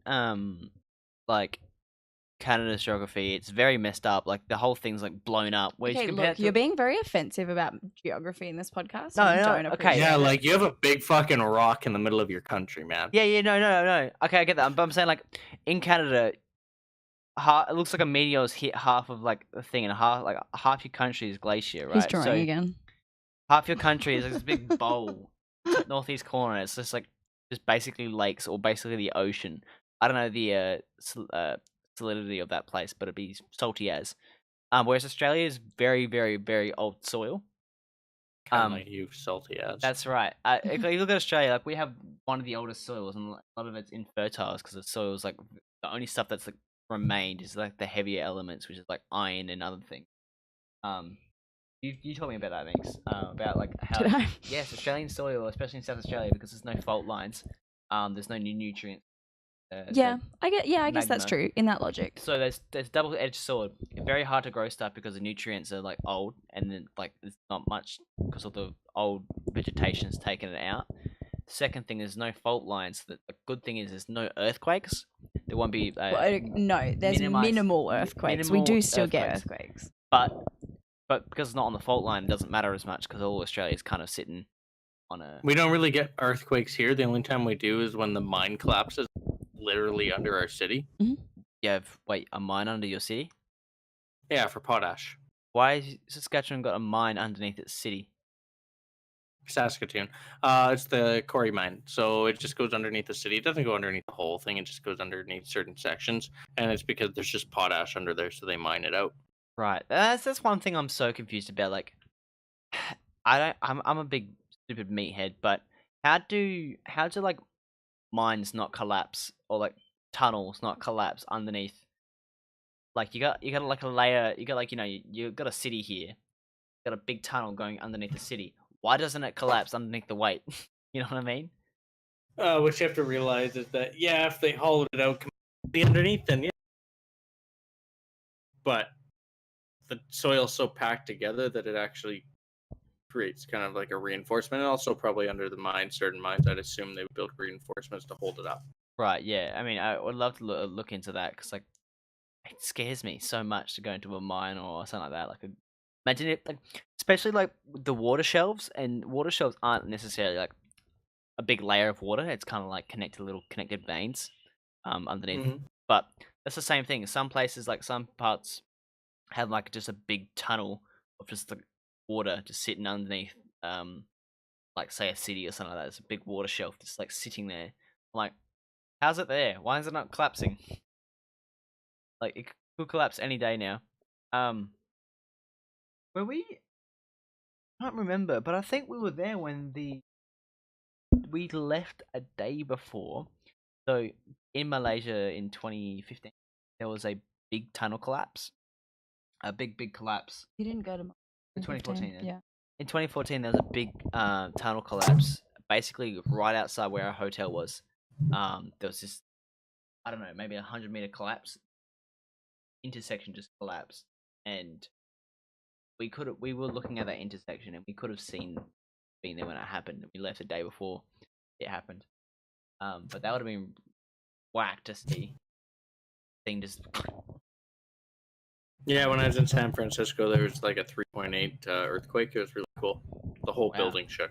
like Canada's geography, it's very messed up. Like the whole thing's like blown up. Whereas Okay, compared look, to you're being very offensive about geography in this podcast. No, and I no, don't okay. appreciate Yeah, it. like you have a big fucking rock in the middle of your country, man. Yeah, no. Okay, I get that. But I'm saying like in Canada, it looks like a meteor's hit half of like a thing, and half your country is glacier, right? He's drawing So again. half your country is like this big bowl, northeast corner. It's just like basically lakes or basically the ocean. I don't know the solidity of that place, but it'd be salty as. Whereas Australia is very, very, very old soil. Kind of like you, salty ass. That's right. If you look at Australia, like we have one of the oldest soils, and a lot of it's infertile because the soil's like the only stuff that's like remained is like the heavier elements, which is like iron and other things. You told me about that, Minx. About like how Did I? yes, Australian soil, especially in South Australia, because there's no fault lines. There's no new nutrients. Yeah, I guess that's magma. true in that logic. So there's double-edged sword. Very hard to grow stuff because the nutrients are like old, and then like there's not much because of the old vegetation's taken it out. Second thing is no fault lines. The good thing is there's no earthquakes. There won't be. No, there's minimal earthquakes. We do still get earthquakes. But because it's not on the fault line, it doesn't matter as much because all Australia's kind of sitting on a. We don't really get earthquakes here. The only time we do is when the mine collapses, literally under our city. Wait, a mine under your city? Yeah, for potash. Why has Saskatchewan got a mine underneath its city? Saskatoon. It's the quarry mine. So it just goes underneath the city. It doesn't go underneath the whole thing. It just goes underneath certain sections. And it's because there's just potash under there, so they mine it out. Right. That's one thing I'm so confused about. Like, I'm a big stupid meathead, but how do like mines not collapse or like tunnels not collapse underneath? Like you got like a layer. You got like you got a city here. You got a big tunnel going underneath the city. Why doesn't it collapse underneath the weight? You know what I mean? What you have to realize is that if they hollowed it out completely underneath, then yeah. But the soil's so packed together that it actually creates kind of like a reinforcement. And also probably under the mine, certain mines, I'd assume they build reinforcements to hold it up. Right. Yeah. I mean, I would love to look into that because like it scares me so much to go into a mine or something like that. Like, imagine it, like, especially like the water shelves, and water shelves aren't necessarily like a big layer of water. It's kind of like connected veins underneath. Mm-hmm. But that's the same thing. Some places, like some parts, have like just a big tunnel of just the water just sitting underneath, like say a city or something like that. It's a big water shelf just like sitting there. I'm like, how's it there? Why is it not collapsing? Like it could collapse any day now. Were we? I can't remember, but I think we were there when we left a day before. So in Malaysia in 2015, there was a big tunnel collapse. A big collapse. You didn't go to In 2014. Yeah. In 2014, there was a big tunnel collapse, basically right outside where our hotel was. There was this, I don't know, maybe 100-meter collapse. Intersection just collapsed, and we were looking at that intersection, and we could have been there when it happened. We left the day before it happened. But that would have been whack to see. Thing just. Yeah, when I was in San Francisco, there was like a 3.8 earthquake. It was really cool. The whole building shook.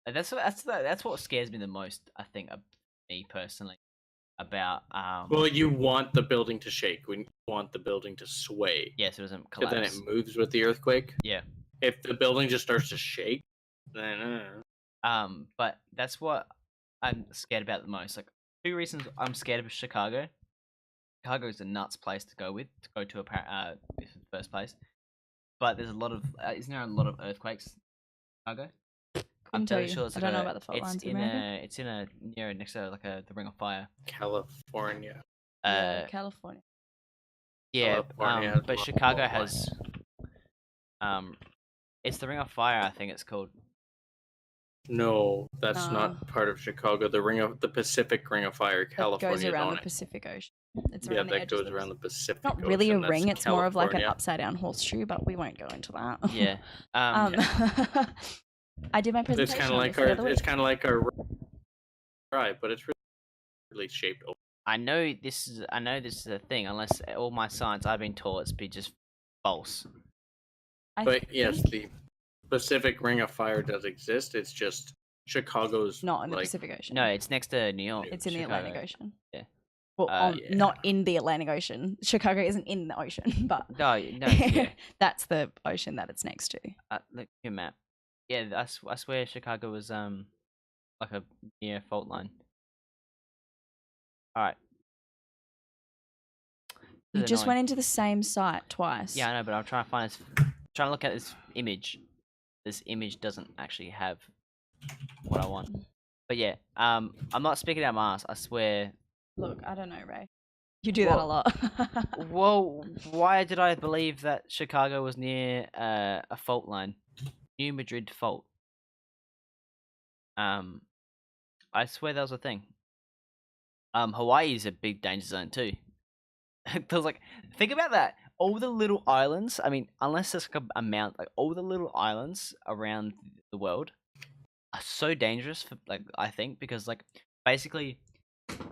That's what scares me the most. I think of me personally. about Well, you want the building to shake. When you want the building to sway. yes, it doesn't Because then collapse. it moves with the earthquake. Yeah. If the building just starts to shake, then But that's what I'm scared about the most. Like 2 reasons I'm scared of Chicago. Chicago is a nuts place to go to in the first place. But there's a lot of isn't there a lot of earthquakes in Chicago? Couldn't tell you. It's I like don't know about the fault lines in America. it's in a near next to like the Ring of Fire. California. Yeah, California. Yeah, California has but a lot of Chicago fault has it's the Ring of Fire, I think it's called. No, that's No. not part of Chicago. The Pacific Ring of Fire, That California goes is around on the it. Pacific Ocean. It's Yeah, around the that edges goes of around the Pacific It's not really a Ocean. That's ring. It's more of like an California. upside down horseshoe, but we won't go into that. Yeah. I did my It's presentation. kind of on like this the other it's week. kind of like our right, but it's really shaped. I know this is a thing, unless all my science I've been taught to be just false. But yes, think the Pacific Ring of Fire does exist. It's just Chicago's not in the like, Pacific Ocean. No, it's next to New York. It's in the Chicago. Atlantic Ocean. Yeah. Well, yeah. not in the Atlantic Ocean. Chicago isn't in the ocean, but No, yeah. that's the ocean that it's next to. Look at your map. Yeah, I swear Chicago was like a near fault line. All right. You just went into the same site twice. Yeah, I know, but I'm trying to find trying to look at this image. This image doesn't actually have what I want. But yeah, I'm not speaking out my ass. I swear. Look, I don't know, Ray. You do that a lot. Well, why did I believe that Chicago was near a fault line? New Madrid fault. I swear that was a thing. Hawaii is a big danger zone too. There's like, think about that. All the little islands. I mean, unless there's like a mount, like all the little islands around the world are so dangerous for I think because basically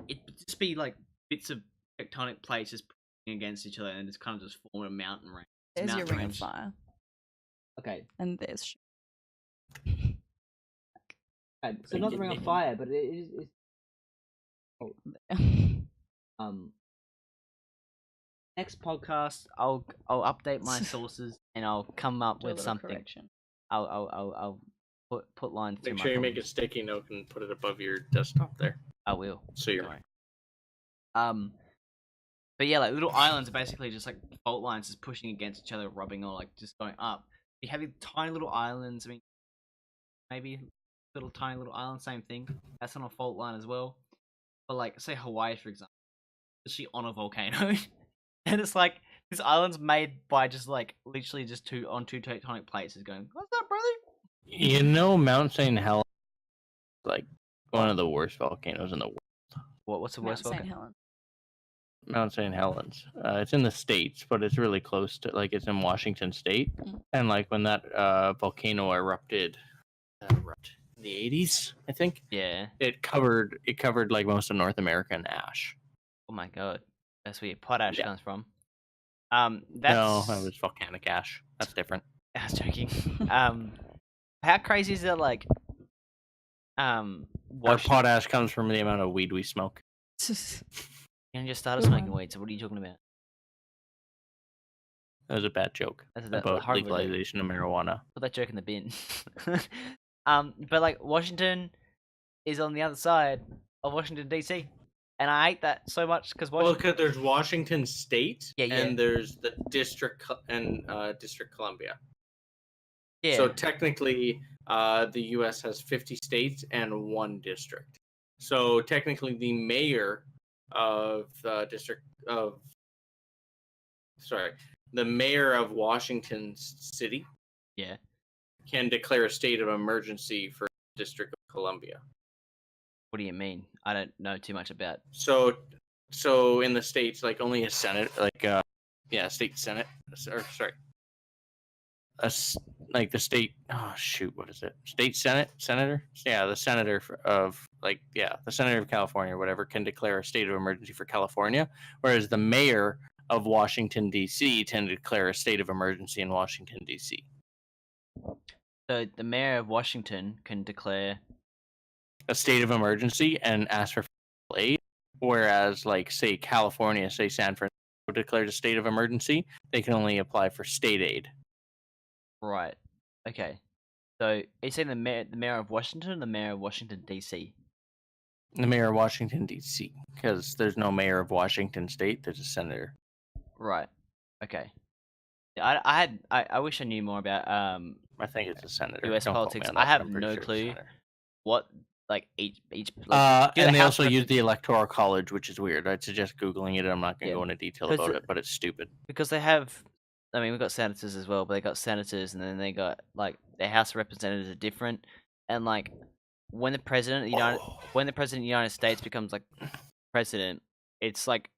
it just be like bits of tectonic plates just pushing against each other and it's kind of just form a mountain range. There's your ring of fire. Okay. And there's. Okay, so not the Ring of Fire, but it is. Next podcast, I'll update my sources and I'll come up with something. Correction. I'll put lines. Make to sure my you make a comments. sticky note and put it above your desktop there. I will. So you're right. But yeah, like little islands are basically just like fault lines, just pushing against each other, rubbing or like just going up. You have these tiny little islands. I mean, maybe tiny little island, same thing. That's on a fault line as well. But like, say Hawaii, for example, is she on a volcano? And it's like this island's made by just like literally just two tectonic plates. Is going, what's up, brother? You know, Mount St. Helens, like one of the worst volcanoes in the world. What's the worst Mount volcano? St. Helens. Mount St. Helens. It's in the States, but it's really close to it's in Washington State. And like when that volcano erupted in the 80s, I think. Yeah. It covered like most of North America in ash. Oh my god. That's where your potash comes from. No, That's that was volcanic ash. That's different. I was joking. How crazy is that? Like, Our potash comes from the amount of weed we smoke. You just started smoking weed. So what are you talking about? That was a bad joke That's about legalization of marijuana. Put that joke in the bin. But like Washington is on the other side of Washington DC, and I hate that so much because Well, because there's Washington State, Yeah. and there's the District and District Columbia. Yeah. So technically, the U.S. has 50 states and 1 district. So technically, the mayor of the mayor of Washington City, Yeah. can declare a state of emergency for District of Columbia. What do you mean? I don't know too much about. So in the states, like only a senate, state senate, or sorry, like the state. Oh shoot, what is it? State senator? Yeah, the senator of the senator of California or whatever can declare a state of emergency for California, whereas the mayor of Washington D.C. can declare a state of emergency in Washington D.C. So the mayor of Washington can declare a state of emergency and ask for aid, Whereas, like, say California, say San Francisco declared a state of emergency, they can only apply for state aid. Right. Okay. So, are you saying the mayor of Washington or the mayor of Washington D.C.? The mayor of Washington D.C. because there's no mayor of Washington State. There's a senator. Right. Okay. Yeah, I wish I knew more about I think it's a senator. U.S. Don't quote me politics. on I that, but have I'm pretty no sure it's a clue senator. what like each like, And the they House also use repres- the Electoral College, which is weird. I'd suggest Googling it. I'm not going to Yeah. go into detail 'Cause about the- it, but it's stupid. because they have. I mean, we've got senators as well, but they got senators, and then they got like their House of Representatives are different, and like when the president of the United States becomes like president, it's like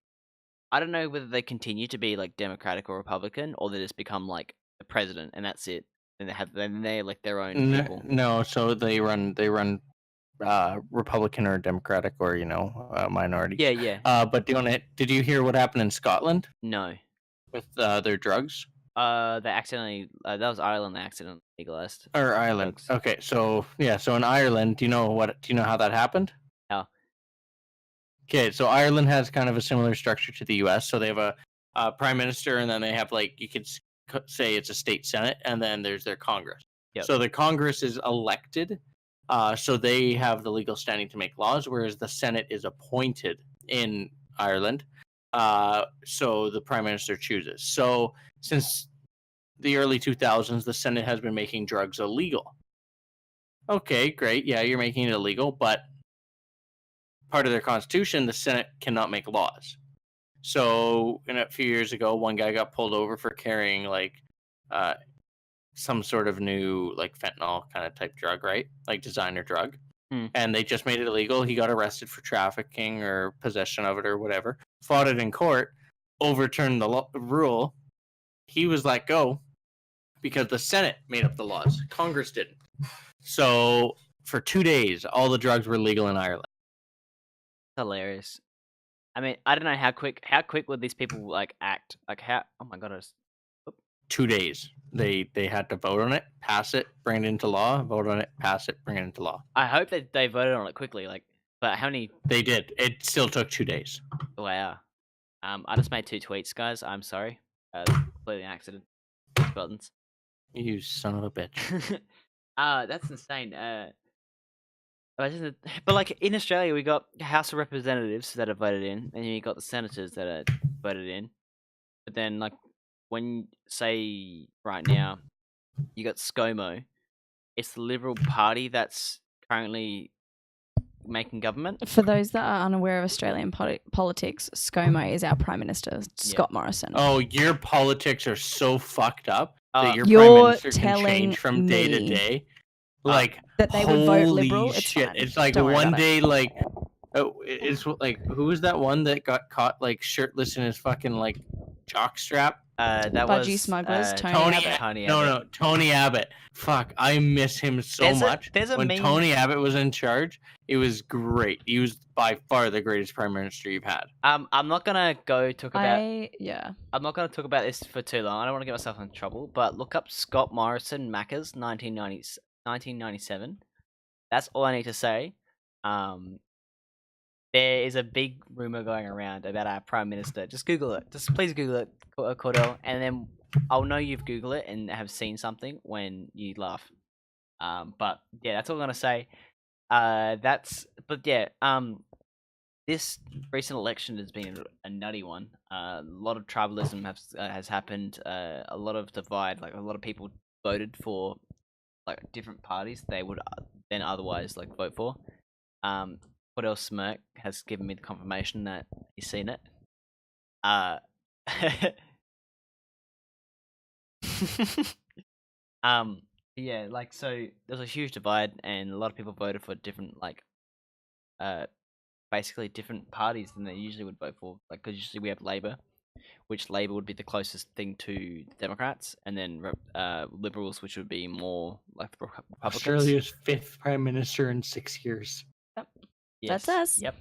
I don't know whether they continue to be like Democratic or Republican, or they just become like the president and that's it. And they elect their own people. No, so they run Republican or Democratic or minorities. Yeah. But did you hear what happened in Scotland No. with their drugs? They accidentally that was Ireland. They accidentally legalized Or Ireland? drugs. Okay, so in Ireland, do you know how that happened? How? Okay, so Ireland has kind of a similar structure to the U.S. So they have a prime minister, and then they have you could say it's a state senate, and then there's their Congress. Yep. So the Congress is elected, so they have the legal standing to make laws, whereas the Senate is appointed in Ireland. So the prime minister chooses. So since the early 2000s, the Senate has been making drugs illegal. Okay, great. Yeah, you're making it illegal, but part of their constitution, the Senate cannot make laws. So, a few years ago, one guy got pulled over for carrying some sort of new fentanyl kind of type drug, right? Like designer drug. And they just made it illegal. He got arrested for trafficking or possession of it or whatever. Fought it in court, overturned the rule. He was let go because the Senate made up the laws. Congress didn't. So for 2 days, all the drugs were legal in Ireland. Hilarious. I mean, I don't know how quick would these people act? Like how? Oh my god! 2 days. They had to vote on it, pass it, bring it into law. Vote on it, pass it, bring it into law. I hope that they voted on it quickly. But how many? They did. It still took 2 days. Wow. I just made 2 tweets, guys. I'm sorry. Completely accident. Push buttons. You son of a bitch. That's insane. But in Australia, we got House of Representatives that are voted in, and you got the senators that are voted in. But then, when say right now, you got ScoMo, it's the Liberal Party that's currently making government. For those that are unaware of Australian politics, ScoMo is our Prime Minister, Scott Morrison. Oh, your politics are so fucked up that your You're Prime Minister can telling change from day to me day. That they would vote holy Liberal? It's shit. fine. It's like Don't worry one about day, it's like, who was that one that got caught shirtless in his fucking jock strap? That Budgie was Smugglers, Tony Abbott. Tony Abbott. No, Tony Abbott. Fuck, I miss him so much. When Tony Abbot was in charge, it was great. He was by far the greatest prime minister you've had. I'm not gonna talk about. I'm not gonna talk about this for too long. I don't want to get myself in trouble. But look up Scott Morrison Macca's 1997. That's all I need to say. There is a big rumor going around about our prime minister. Just Google it. Just please Google it, Kordel, and then I'll know you've Googled it and have seen something when you laugh. But yeah, that's all I'm gonna say. This recent election has been a nutty one. A lot of tribalism has happened. A lot of divide. A lot of people voted for different parties they would then otherwise vote for. Kordel Smirk has given me the confirmation that he's seen it. Yeah, so there's a huge divide, and a lot of people voted for different basically different parties than they usually would vote for. Because usually we have Labor, which Labor would be the closest thing to Democrats, and then Liberals, which would be more like the Republicans. Australia's 5th prime minister in 6 years. Yep. Yes. That's us. Yep.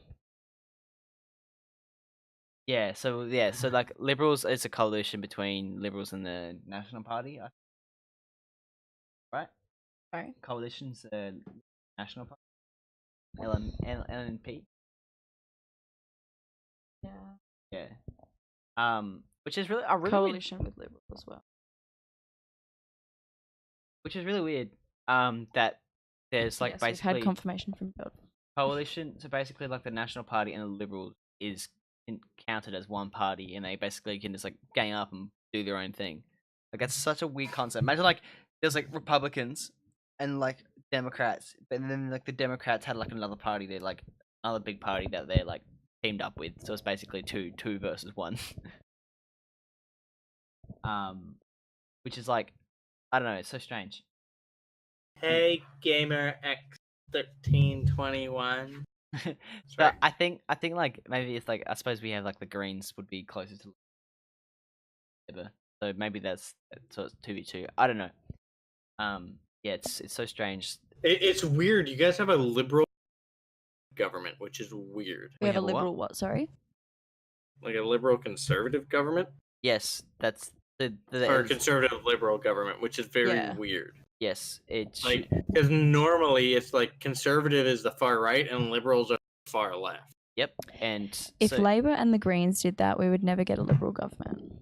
Yeah. So Liberals is a coalition between Liberals and the National Party, right? Sorry. Coalition's National Party, LNP. Yeah. Which is really a really weird, Coalition with Liberal as well. which is really weird. That there's like Yes, we've basically had confirmation from Bill. coalition. So basically, like the National Party and the Liberals is counted as one party, and they basically can just like gang up and do their own thing. Like that's such a weird concept. Imagine like there's like Republicans and like Democrats, but then like the Democrats had like another party. They're like another big party that they're like teamed up with. So it's basically two versus one. Which is like I don't know. It's so strange. Hey, gamer X1321. But I think like maybe it's like I suppose we have like the Greens would be closer to Labour, so maybe that's so it's 2v2. I don't know. Yeah, it's so strange. It's weird. You guys have a liberal government, which is weird. We have a have a what? Liberal what? Sorry. Like a liberal conservative government, Yes, that's the or a it's- conservative liberal government, which is very Yeah. weird. yes, it's Like, because normally it's like conservative is the far right and liberals are the far left. yep. And If so, Labor and the Greens did that, we would never get a Liberal government.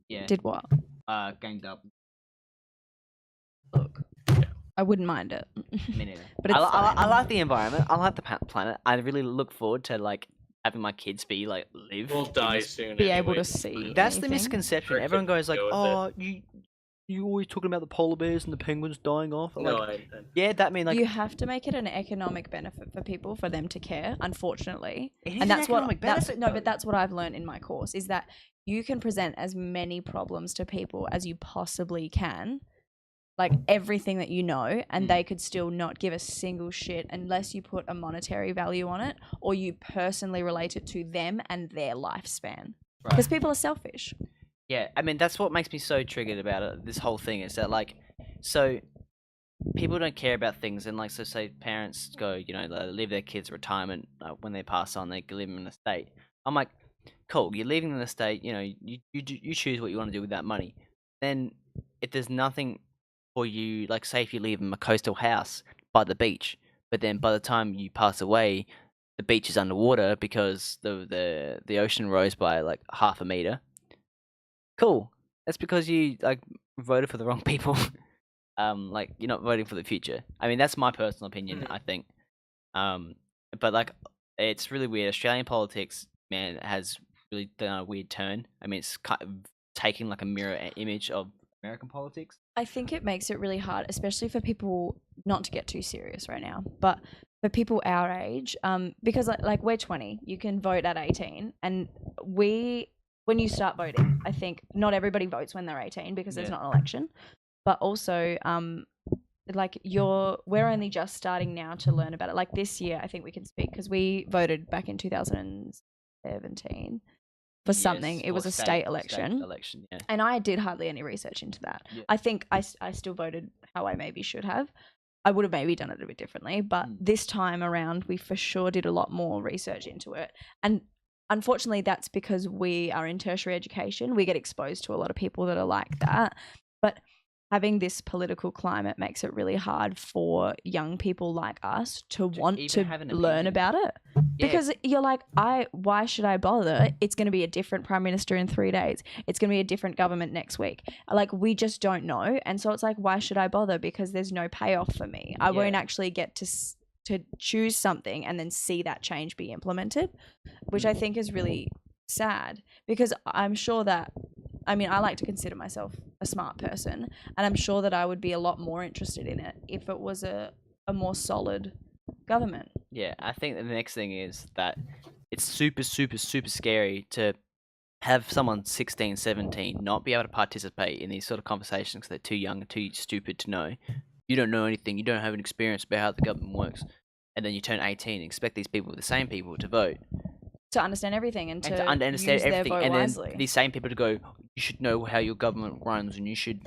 yeah, Did what? ganged up. Look, I wouldn't mind it. Me neither. But it's I fine. like the environment. I like the planet. I really look forward to like having my kids be like live. We'll in die this- soon. Be able to anyways. see. That's the anything. misconception. Our Everyone kids goes like, go with "Oh, you always talking about the polar bears and the penguins dying off." I'm No, like, I yeah, that mean like you have to make it an economic benefit for people for them to care. Unfortunately, it is and an that's what economic that's benefit, no, though. but that's what I've learned in my course is that you can present as many problems to people as you possibly can, like everything that you know, and they could still not give a single shit unless you put a monetary value on it or you personally relate it to them and their lifespan. Because people are selfish. Yeah, I mean that's what makes me so triggered about it. This whole thing is that like, so people don't care about things, and like so say parents go, you know, they leave their kids retirement when they pass on, they leave them in the state. I'm like, cool, you're leaving them in the state. You know, you choose what you want to do with that money. Then if there's nothing for you, like say if you leave them a coastal house by the beach, but then by the time you pass away, the beach is underwater because the ocean rose by like half a meter. Cool. That's because you like voted for the wrong people. Like you're not voting for the future. I mean, that's my personal opinion. I think. But like, it's really weird. Australian politics, man, has really done a weird turn. I mean, it's kind of taking like a mirror image of American politics. I think it makes it really hard, especially for people, not to get too serious right now, but for people our age, because like we're 20, you can vote at 18, and when you start voting, I think not everybody votes when they're 18 because there's Yeah. not an election, but also like we're only just starting now to learn about it. Like this year, I think we can speak because we voted back in 2017 for something. Yes, It or was a state election. Election, yeah. And I did hardly any research into that. Yeah. I think I still voted how I maybe should have. I would have maybe done it a bit differently, but this time around, we for sure did a lot more research into it. And unfortunately, that's because we are in tertiary education. We get exposed to a lot of people that are like that. But having this political climate makes it really hard for young people like us to want even to have an learn opinion. about it. Yeah. Because you're like, why should I bother? It's going to be a different prime minister in 3 days. It's going to be a different government next week. Like, we just don't know. And so it's like, why should I bother? Because there's no payoff for me. I won't actually get to choose something and then see that change be implemented, which I think is really sad, because I'm sure that, I mean, I like to consider myself a smart person, and I'm sure that I would be a lot more interested in it if it was a more solid government. Yeah, I think the next thing is that it's super, super, super scary to have someone 16, 17 not be able to participate in these sort of conversations because they're too young and too stupid to know. You don't know anything. You don't have an experience about how the government works. And then you turn 18 and expect these people, the same people, to vote. To understand everything and to understand use their everything, vote and then wisely. these same people to go, you should know how your government runs, and you should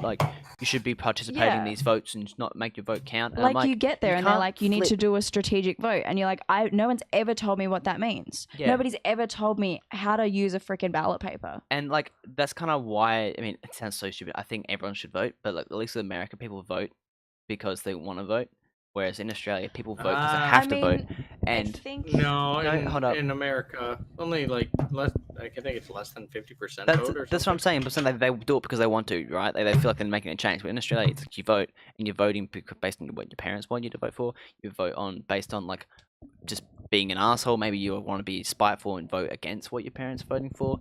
be participating in Yeah. these votes and not make your vote count. And Like, I'm you get there you and they're can't like, you need to flip. do a strategic vote, and you're like, no one's ever told me what that means. Yeah. Nobody's ever told me how to use a freaking ballot paper. And like that's kind of why, I mean, it sounds so stupid. I think everyone should vote, but like at least in America, people vote because they want to vote, whereas in Australia, people vote because they I have to vote. I And think No, No, in, hold up. in America, only like less. I think it's less than 50% That's vote or that's what I'm saying. But saying they do it because they want to, right? They feel like they're making a change. But in Australia, it's like you vote and you're voting based on what your parents want you to vote for. You vote on based on like just being an asshole. Maybe you want to be spiteful and vote against what your parents are voting for.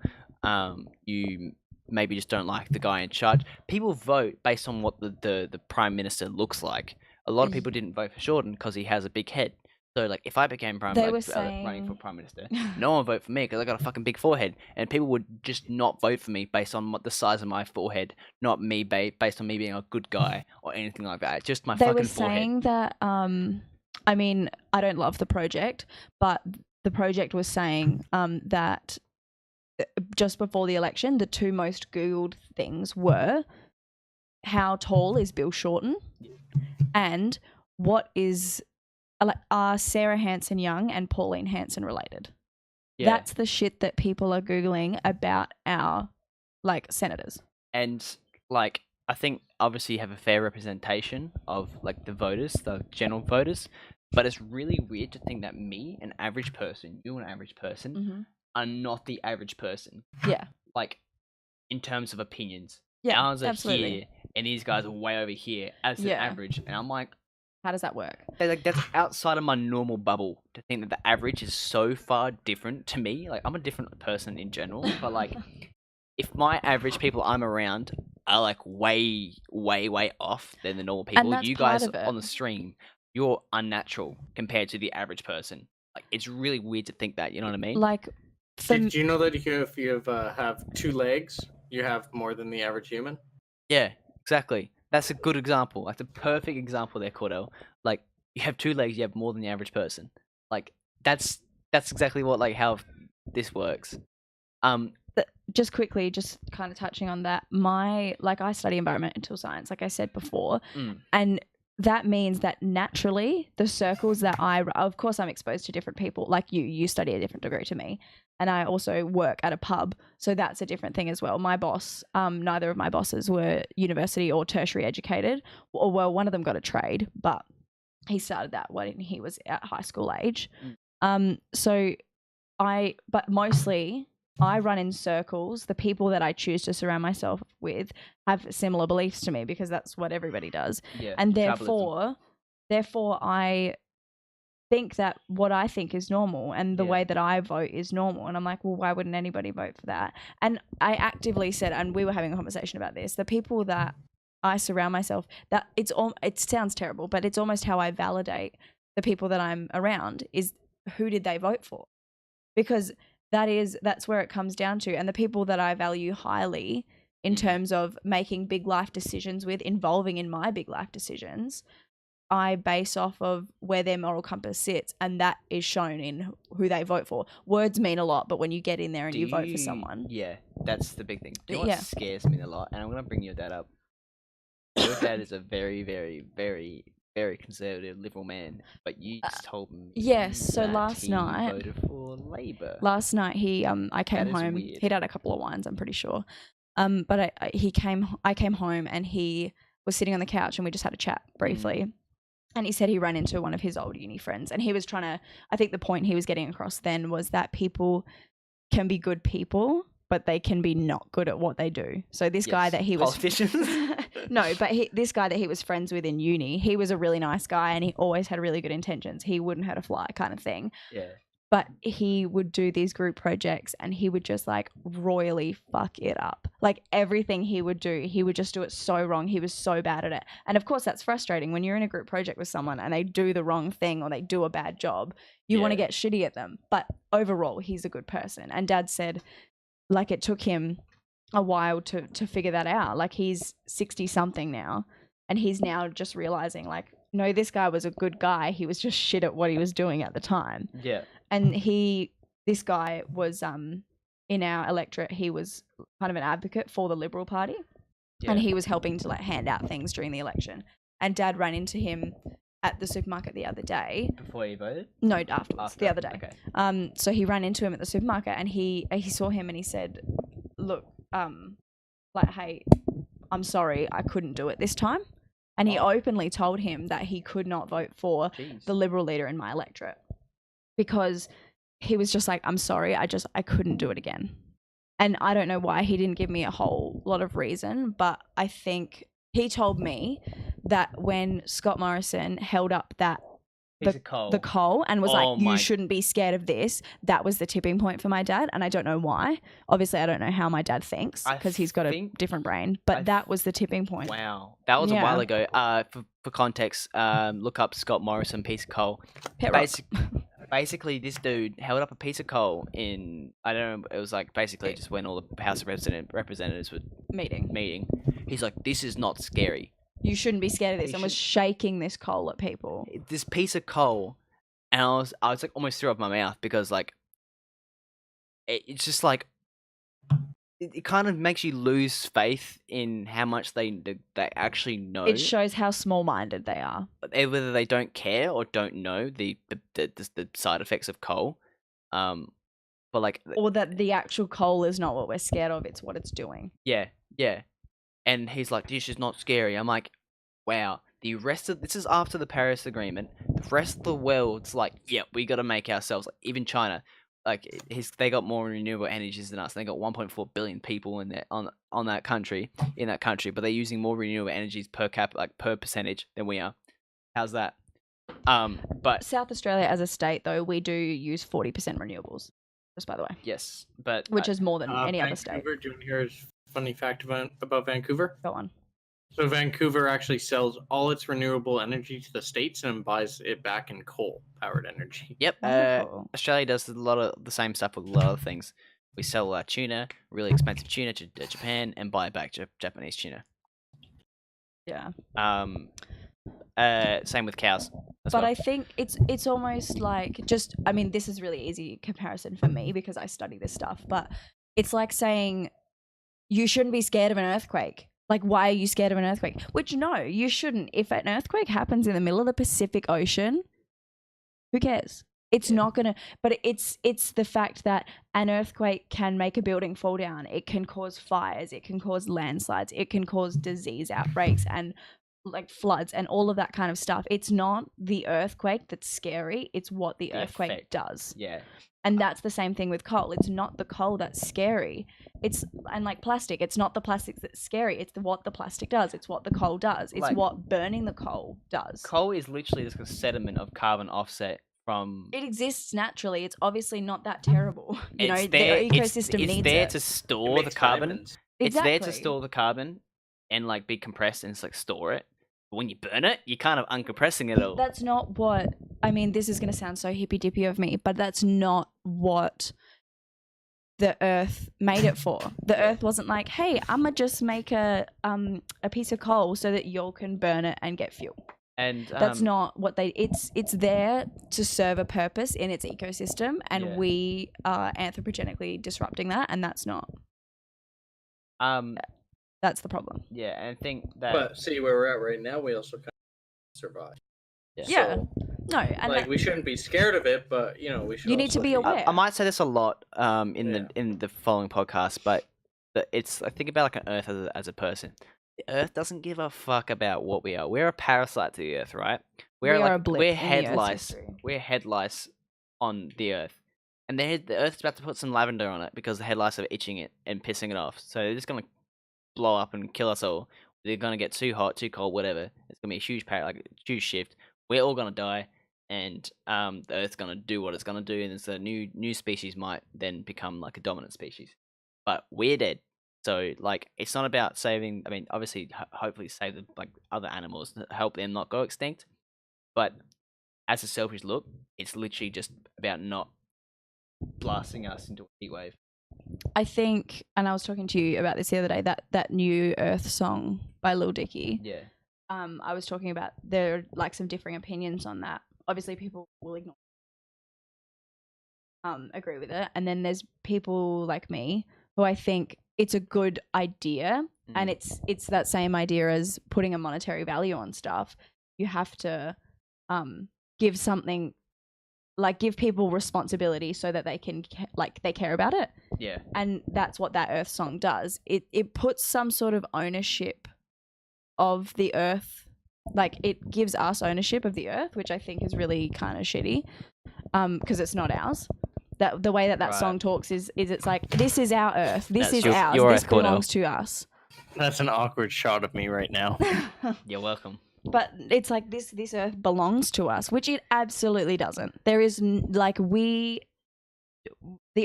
You maybe just don't like the guy in charge. People vote based on what the prime minister looks like. A lot of people didn't vote for Jordan because he has a big head. So like, if I became They were running for saying prime minister, no one would vote for me because I got a fucking big forehead, and people would just not vote for me based on the size of my forehead, not me based on me being a good guy or anything like that. Just my they fucking were forehead. saying that I mean, I don't love the project, but the project was saying that just before the election, the two most Googled things were how tall is Bill Shorten and what is are Sarah Hanson Young and Pauline Hanson related? Yeah. That's the shit that people are Googling about our like senators. And like, I think obviously you have a fair representation of like the voters, the general voters, but it's really weird to think that me, an average person, you, an average person, are not the average person. Yeah. Like, in terms of opinions. Yeah, Ours are absolutely. here, and these guys are way over here as the Yeah. average. And I'm like, How does that work? like that's outside of my normal bubble to think that the average is so far different to me. Like, I'm a different person in general, but like, if my average people I'm around are like way off than the normal people, that's you part guys of it. on the stream, you're unnatural compared to the average person. Like, it's really weird to think that. You know what I mean? Like, Do you know that if you have 2 legs, you have more than the average human? Yeah, exactly. That's a good example. That's a perfect example there, Kordel. Like, you have 2 legs, you have more than the average person. Like, that's exactly what like how this works. Just quickly, just kind of touching on that, I study environmental science, like I said before, and that means that naturally the circles that of course I'm exposed to different people, like you study a different degree to me, and I also work at a pub, so that's a different thing as well. My boss, neither of my bosses were university or tertiary educated, or well, one of them got a trade, but he started that when he was at high school age. But mostly I run in circles. The people that I choose to surround myself with have similar beliefs to me because that's what everybody does. Yeah, and therefore I think that what I think is normal and the way that I vote is normal. And I'm like, well, why wouldn't anybody vote for that? And I actively said, and we were having a conversation about this, the people that I surround myself, that it sounds terrible, but it's almost how I validate the people that I'm around is who did they vote for? Because that's where it comes down to. And the people that I value highly in terms of making big life decisions with, involving in my big life decisions, I base off of where their moral compass sits, and that is shown in who they vote for. Words mean a lot, but when you get in there and you vote for someone. Yeah, that's the big thing. Do you know what scares me a lot? And I'm going to bring your dad up. Your dad is a very, very, very, very conservative liberal man, but you just told me so that last he night voted for Labour. Last night I came home. Weird. He'd had a couple of wines, I'm pretty sure. But I came home and he was sitting on the couch and we just had a chat briefly. And he said he ran into one of his old uni friends, and he was trying to, I think the point he was getting across then was that people can be good people, but they can be not good at what they do. So this guy that he was politicians. No, but this guy that he was friends with in uni, he was a really nice guy and he always had really good intentions. He wouldn't hurt a fly kind of thing. Yeah. But he would do these group projects and he would just like royally fuck it up. Like everything he would do, he would just do it so wrong. He was so bad at it. And of course that's frustrating when you're in a group project with someone and they do the wrong thing or they do a bad job. You want to get shitty at them. But overall, he's a good person. And Dad said like it took him a while to figure that out. Like he's 60 something now and he's now just realizing like, no, this guy was a good guy. He was just shit at what he was doing at the time. Yeah. And this guy was in our electorate, he was kind of an advocate for the Liberal Party. Yeah. And he was helping to like hand out things during the election. And Dad ran into him at the supermarket the other day. Before he voted? No, afterwards. The other day. Okay. So he ran into him at the supermarket and he saw him and he said, look, like, hey, I'm sorry, I couldn't do it this time. And he openly told him that he could not vote for the Liberal leader in my electorate because he was just like, I'm sorry, I couldn't do it again. And I don't know why he didn't give me a whole lot of reason, but I think he told me that when Scott Morrison held up that Piece of coal. the coal and was Oh like, you my- shouldn't be scared of this, that was the tipping point for my dad. And I don't know why. Obviously, I don't know how my dad thinks because he's got a different brain, but that was the tipping point. Wow. That was a while ago. For context, look up Scott Morrison, piece of coal. Pet rock. Basically, this dude held up a piece of coal in, I don't know, it was like basically just when all the House of Representatives were meeting. He's like, this is not scary. You shouldn't be scared of this, and was shaking this coal at people. This piece of coal, and I was like almost threw up my mouth because like, it's just like, it kind of makes you lose faith in how much they actually know. It shows how small-minded they are. Whether they don't care or don't know the side effects of coal, but like, or that the actual coal is not what we're scared of; it's what it's doing. Yeah. And he's like, this is not scary. I'm like, wow. The rest of this is after the Paris Agreement. The rest of the world's like, yeah, we got to make ourselves. Like, even China, like they got more renewable energies than us. They got 1.4 billion people in there on that country, but they're using more renewable energies per percentage than we are. How's that? But South Australia as a state, though, we do use 40% renewables. Just by the way. Yes, but which is more than any other state. Vancouver, do you want to hear a funny fact about Vancouver? Go on. So Vancouver actually sells all its renewable energy to the States and buys it back in coal-powered energy. Yep. Australia does a lot of the same stuff with a lot of things. We sell our tuna, really expensive tuna, to Japan and buy back Japanese tuna. Yeah. Same with cows. But I think it's almost like I mean, this is really easy comparison for me because I study this stuff, but it's like saying you shouldn't be scared of an earthquake. Like, why are you scared of an earthquake? Which, no, you shouldn't. If an earthquake happens in the middle of the Pacific Ocean, who cares? It's not going to, but it's the fact that an earthquake can make a building fall down. It can cause fires. It can cause landslides. It can cause disease outbreaks and like floods and all of that kind of stuff. It's not the earthquake that's scary. It's what the earthquake effect does. Yeah. And that's the same thing with coal. It's not the coal that's scary. And like plastic, it's not the plastic that's scary. It's what the plastic does. It's what the coal does. It's like, what burning the coal does. Coal is literally just a sediment of carbon offset from. It exists naturally. It's obviously not that terrible. You know, there, the ecosystem it's needs there it. To store the carbon. Diamonds. Exactly. It's there to store the carbon and like be compressed and like store it. But when you burn it, you're kind of uncompressing it all. That's not what. I mean, this is going to sound so hippy dippy of me, but that's not what the Earth made it for. The Earth wasn't like, hey, I'ma just make a piece of coal so that y'all can burn it and get fuel. And that's not what it's there to serve a purpose in its ecosystem, and we are anthropogenically disrupting that, and that's not. That's the problem. Yeah, and I think that. But see where we're at right now, we also kind of survive. Yeah. So, no, and like we shouldn't be scared of it, but you know we should. You need to be aware. I might say this a lot in the following podcast, but it's I think about like an Earth as a person. The Earth doesn't give a fuck about what we are. We're a parasite to the Earth, right? We're headlights. We're headlights on the Earth, and the Earth's about to put some lavender on it because the headlights are itching it and pissing it off. So they're just gonna blow up and kill us all. They're gonna get too hot, too cold, whatever. It's gonna be a huge shift. We're all gonna die, and the Earth's gonna do what it's gonna do, and it's a new species might then become like a dominant species. But we're dead, so like it's not about saving. I mean, obviously, hopefully, save the like other animals, help them not go extinct. But as a selfish look, it's literally just about not blasting us into a heat wave. I think, and I was talking to you about this the other day, that new Earth song by Lil Dicky. Yeah. I was talking about there are like some differing opinions on that. Obviously, people will ignore, agree with it, and then there's people like me who I think it's a good idea, and it's that same idea as putting a monetary value on stuff. You have to give something. Like give people responsibility so that they can they care about it. Yeah. And that's what that Earth song does. It puts some sort of ownership of the Earth. Like it gives us ownership of the Earth, which I think is really kind of shitty because it's not ours. That the way that Right. song talks is it's like, this is our Earth, this That's is your ours, this Earth, Kordel. belongs to us. That's an awkward shot of me right now. You're welcome. But it's like this Earth belongs to us, which it absolutely doesn't. There is like the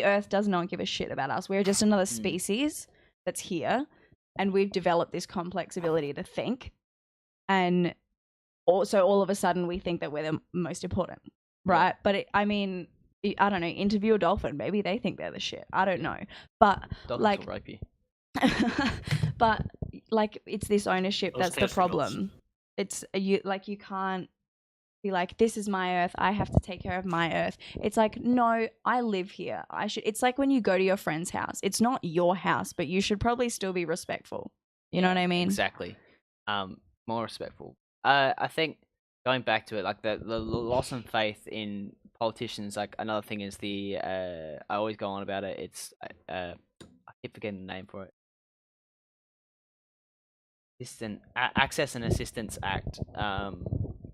Earth does not give a shit about us. We're just another species that's here, and we've developed this complex ability to think, and also all of a sudden we think that we're the most important, right? But I don't know, interview a dolphin, maybe they think they're the shit, I don't know, but Dolphins like will rape you. but like it's this ownership Those that's the testicles. problem. It's you can't be like, this is my Earth, I have to take care of my Earth. It's like, no, I live here, I should. It's like when you go to your friend's house, it's not your house, but you should probably still be respectful. You know what I mean? Exactly. More respectful. I think going back to it, like the loss of faith in politicians. Like another thing is I always go on about it. It's I keep forgetting the name for it. Access and Assistance Act.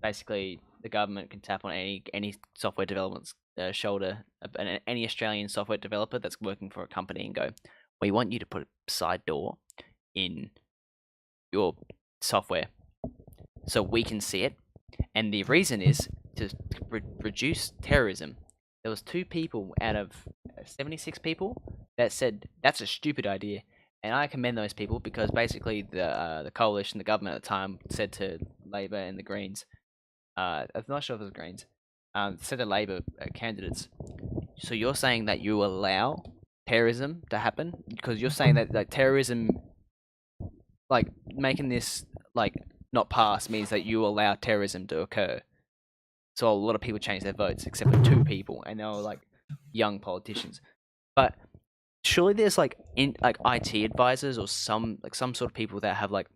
Basically, the government can tap on any software development's shoulder, any Australian software developer that's working for a company, and go, "We want you to put a side door in your software, so we can see it." And the reason is to reduce terrorism. There was 2 people out of 76 people that said that's a stupid idea. And I commend those people, because basically the coalition, the government at the time, said to Labor and the Greens, I'm not sure if it was Greens, said to Labor candidates, so you're saying that you allow terrorism to happen? Because you're saying that like terrorism, like making this like not pass, means that you allow terrorism to occur. So a lot of people changed their votes, except for 2 people, and they were like young politicians. But surely there's like IT advisors or some sort of people that have like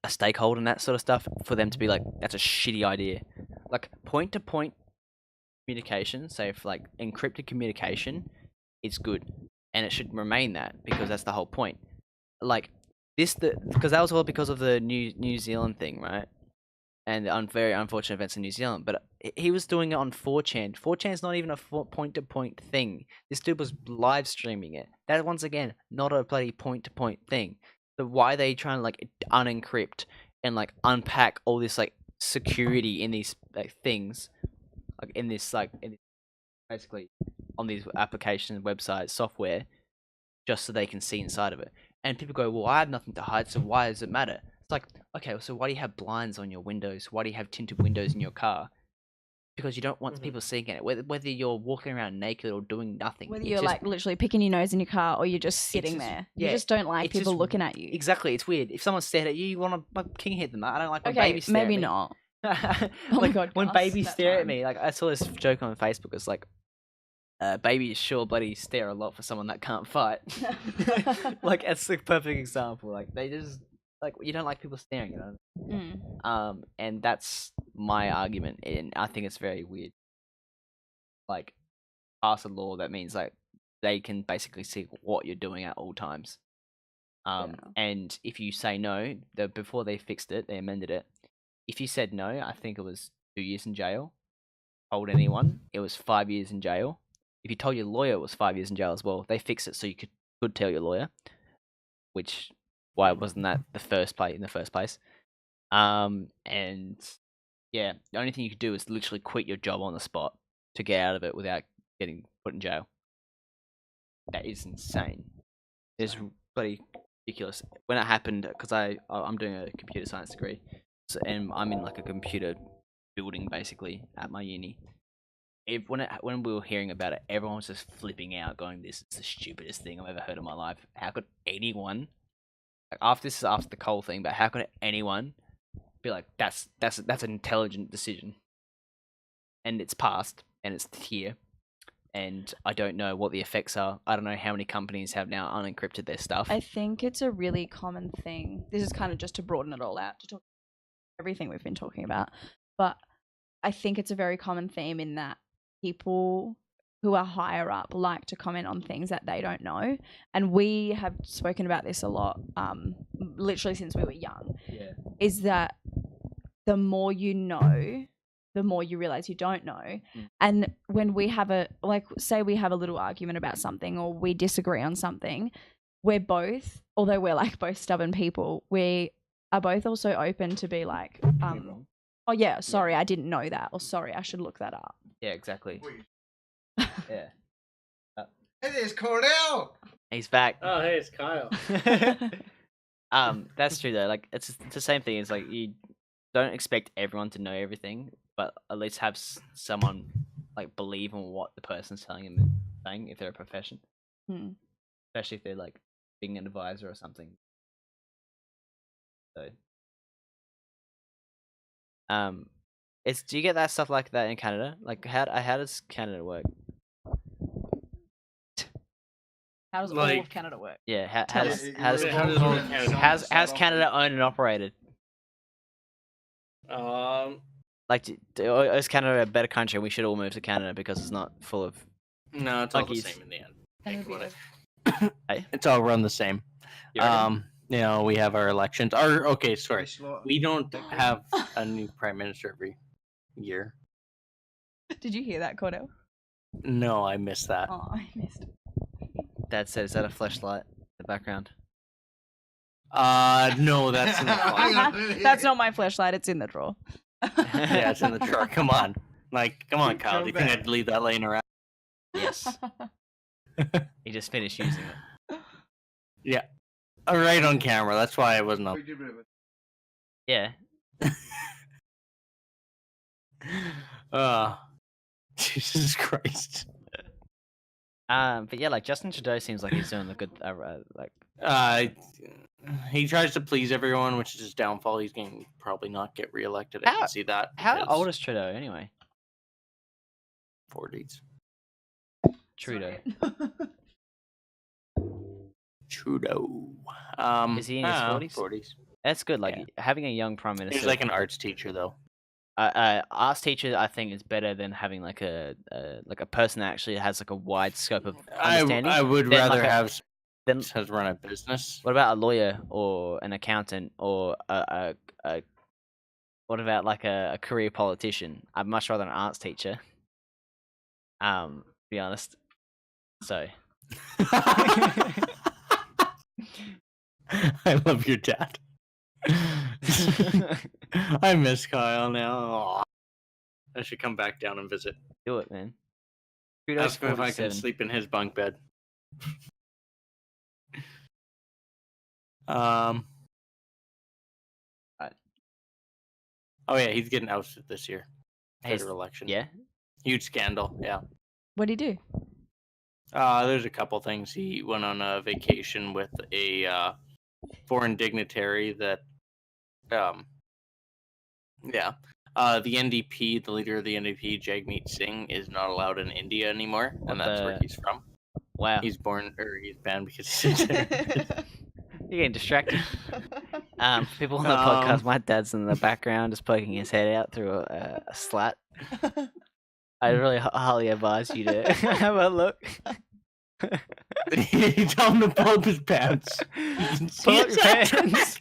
a stakeholder in that sort of stuff, for them to be like, that's a shitty idea. Like point to point communication, say for like encrypted communication, it's good, and it should remain that, because that's the whole point. Like because that was all because of the New Zealand thing, right? And the very unfortunate events in New Zealand. But he was doing it on 4chan. 4chan's not even a point-to-point thing. This dude was live streaming it. That, once again, not a bloody point-to-point thing. So why are they trying to like unencrypt and like unpack all this like security in these like things, like in this basically on these applications, websites, software, just so they can see inside of it? And people go, well, I have nothing to hide, so why does it matter? It's like, okay, so why do you have blinds on your windows? Why do you have tinted windows in your car? Because you don't want people seeing it. Whether you're walking around naked or doing nothing. Whether you're like literally picking your nose in your car, or you're just sitting there. You just don't like people looking at you. Exactly, it's weird. If someone stared at you, you want to king hit them. I don't like when Okay, babies stare maybe at me. not. Oh my God, when Gus, babies that's stare at fine. me, like I saw this joke on Facebook. It's like, babies sure bloody stare a lot for someone that can't fight. Like that's the perfect example. Like they just like, you don't like people staring, you know. And that's my argument, and I think it's very weird. Like, pass a law that means like they can basically see what you're doing at all times. And if you say no, before they fixed it, they amended it. If you said no, I think it was 2 years in jail. Told anyone, it was 5 years in jail. If you told your lawyer, it was 5 years in jail as well. They fixed it so you could tell your lawyer, which why wasn't that in the first place? And yeah, the only thing you could do is literally quit your job on the spot to get out of it without getting put in jail. That is insane. It's bloody ridiculous. When it happened, because I'm doing a computer science degree, and I'm in like a computer building basically at my uni. When we were hearing about it, everyone was just flipping out, going, "This is the stupidest thing I've ever heard in my life. How could anyone?" Like after the Cole thing, but how could anyone be like, that's an intelligent decision? And it's passed, and it's here, and I don't know what the effects are. I don't know how many companies have now unencrypted their stuff. I think it's a really common thing. This is kind of just to broaden it all out, to talk everything we've been talking about. But I think it's a very common theme in that people who are higher up like to comment on things that they don't know. And we have spoken about this a lot, literally since we were young, is that the more you know, the more you realize you don't know. Mm. And when we have say we have a little argument about something or we disagree on something, we're both, although we're like both stubborn people, we are both also open to be like, oh yeah, sorry, I didn't know that, or sorry, I should look that up. Yeah, exactly. Yeah. Hey, there's Kordel! He's back. Oh, hey, it's Kyle. That's true though. Like it's the same thing. It's like you don't expect everyone to know everything, but at least have someone like believe in what the person's telling them and saying if they're a profession, especially if they're like being an advisor or something. So, do you get that stuff like that in Canada? Like how does Canada work? How does all Like- of Canada work? Yeah, how Tell does us. how does How does all of Canada- how's Canada owned and operated? Like, is Canada a better country? And we should all move to Canada because it's not full of. No, it's all the Monkeys. same in the end. Canada Think about be it. Hey? It's all run the same. You reckon? You know, we have our elections. We don't have a new prime minister every year. Did you hear that, Kordel? No, I missed that. Oh, I missed it. Dad said, "Is that a flashlight in the background?" No, that's in the closet. That's not my flashlight. It's in the drawer. Yeah, it's in the truck. Come on. Come on, Kyle. Do you think I'd leave that laying around? Yes. He just finished using it. Yeah. Right on camera. That's why I wasn't up. Yeah. Jesus Christ. But yeah, like Justin Trudeau seems like he's doing a good, He tries to please everyone, which is his downfall. He's going to probably not get reelected. I can see that. How because old is Trudeau anyway? 40s. Trudeau. Trudeau. Is he in his 40s? 40s. That's good. Like Yeah. having a young prime minister. He's like an arts teacher, though. Arts teacher, I think, is better than having like a person that actually has like a wide scope of understanding. I would Then, rather like, have then has run a business. what about a lawyer or an accountant or what about like a career politician? I'd much rather an arts teacher. To be honest. So I love your dad. I miss Kyle now. Aw. I should come back down and visit. do it, man. Trudeau's Ask him if I can 47. sleep in his bunk bed. Right. Oh yeah, he's getting ousted this year. He's- Federal election. Yeah. Huge scandal. Yeah. What'd he do? There's a couple things. He went on a vacation with a foreign dignitary that, yeah. The NDP, the leader of the NDP, Jagmeet Singh, is not allowed in India anymore, and that's where he's from. Wow. He's banned because he's You're getting distracted. People on the podcast, my dad's in the background just poking his head out through a slat. I really highly advise you to have a look. He told him to pull up his pants. Pull up your pants.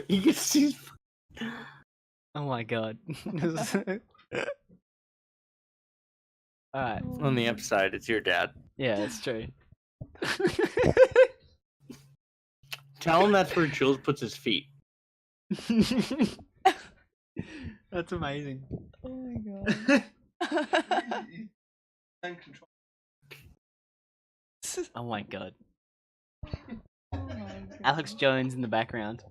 You can see. Oh my god. Alright. On the upside, it's your dad. Yeah, it's true. Tell him that's where Jules puts his feet. That's amazing. Oh my god. Oh my god. Oh my god. Alex Jones in the background.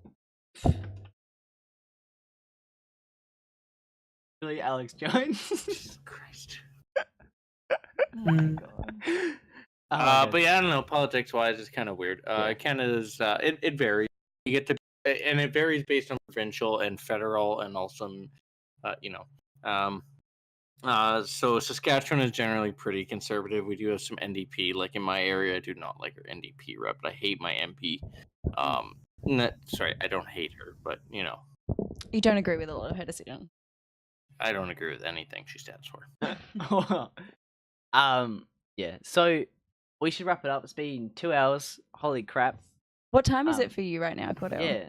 Really, Alex Jones? Jesus Christ. Oh my god. Oh my God. But yeah, I don't know. Politics wise, it's kind of weird. Yeah. Canada's it varies. You get to, and it varies based on provincial and federal, and also, so Saskatchewan is generally pretty conservative. We do have some NDP. Like in my area, I do not like our NDP rep, but I hate my MP. Sorry, I don't hate her, but You don't agree with a lot of her decision. I don't agree with anything she stands for. Yeah. So we should wrap it up. It's been 2 hours. Holy crap. What time is it for you right now, Kordel? Yeah.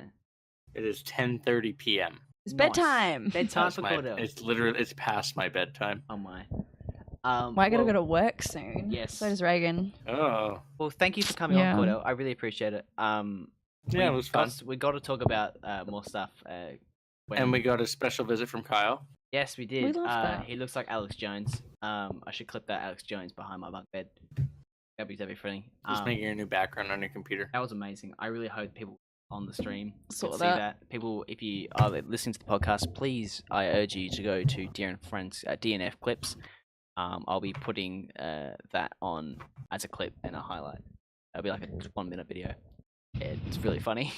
It is 10:30 p.m. It's Nice. bedtime. Bedtime That's for my- Kordel. it's past my bedtime. Oh my. Well, I gotta go well, to work soon. Yes. So does Reagan. Oh, Well, thank you for coming Yeah. on, Kordel. I really appreciate it. yeah, it was fun. We got to talk about more stuff. And we got a special visit from Kyle. Yes, we did. love that. He looks like Alex Jones. I should clip that Alex Jones behind my bunk bed. That'd be funny. Just making your new background on your computer. That was amazing. I really hope people on the stream Saw could that. see that. People, if you are listening to the podcast, please, I urge you to go to Dear and Friends DNF clips. I'll be putting that on as a clip and a highlight. It'll be like a 1 minute video. It's really funny.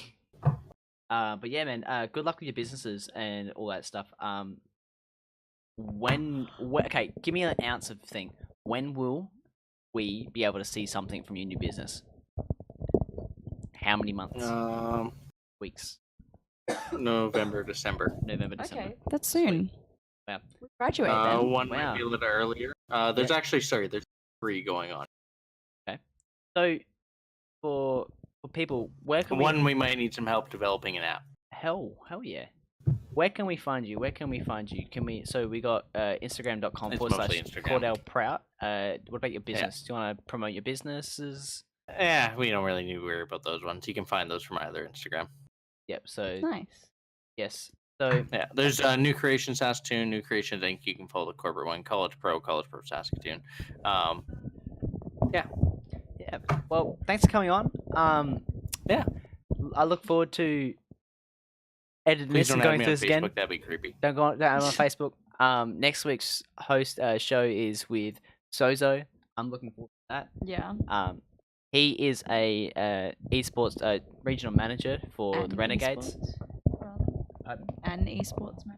But yeah, man. Good luck with your businesses and all that stuff. Okay, give me an ounce of thing. When will we be able to see something from your new business? How many months? Weeks? November, December. November, December. Okay, that's soon. Wow. We graduate then. One Wow. might be a little earlier. There's actually, there's 3 going on. So, for people, where can One, we might need some help developing an app. Hell yeah. Where can we find you? Can we? So we got Instagram.com It's / mostly Instagram. Kordel Prout. What about your business? Do you want to promote your businesses? Yeah, we don't really need to worry about those ones. You can find those from either Instagram. Yep. So Nice. yes. So Yeah, there's New Creation Saskatoon, New Creations Inc. You can follow the corporate one, College Pro Saskatoon. yeah. Well, thanks for coming on. Yeah. I look forward to editing Please this don't and add going me through on this again. Facebook. That'd be creepy. Don't go on Facebook. Next week's show is with Sozo. I'm looking forward to that. Yeah. He is a esports regional manager for the And Renegades. esports, rather. An esports man.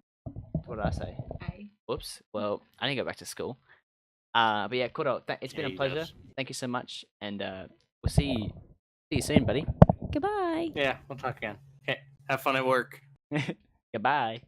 What did I say? A. Whoops. Well, I need to go back to school. But yeah, Kordel, it's been Yeah, a he pleasure. does. Thank you so much, and we'll see you soon, buddy. Goodbye. Yeah, we'll talk again. Okay, have fun at work. Goodbye.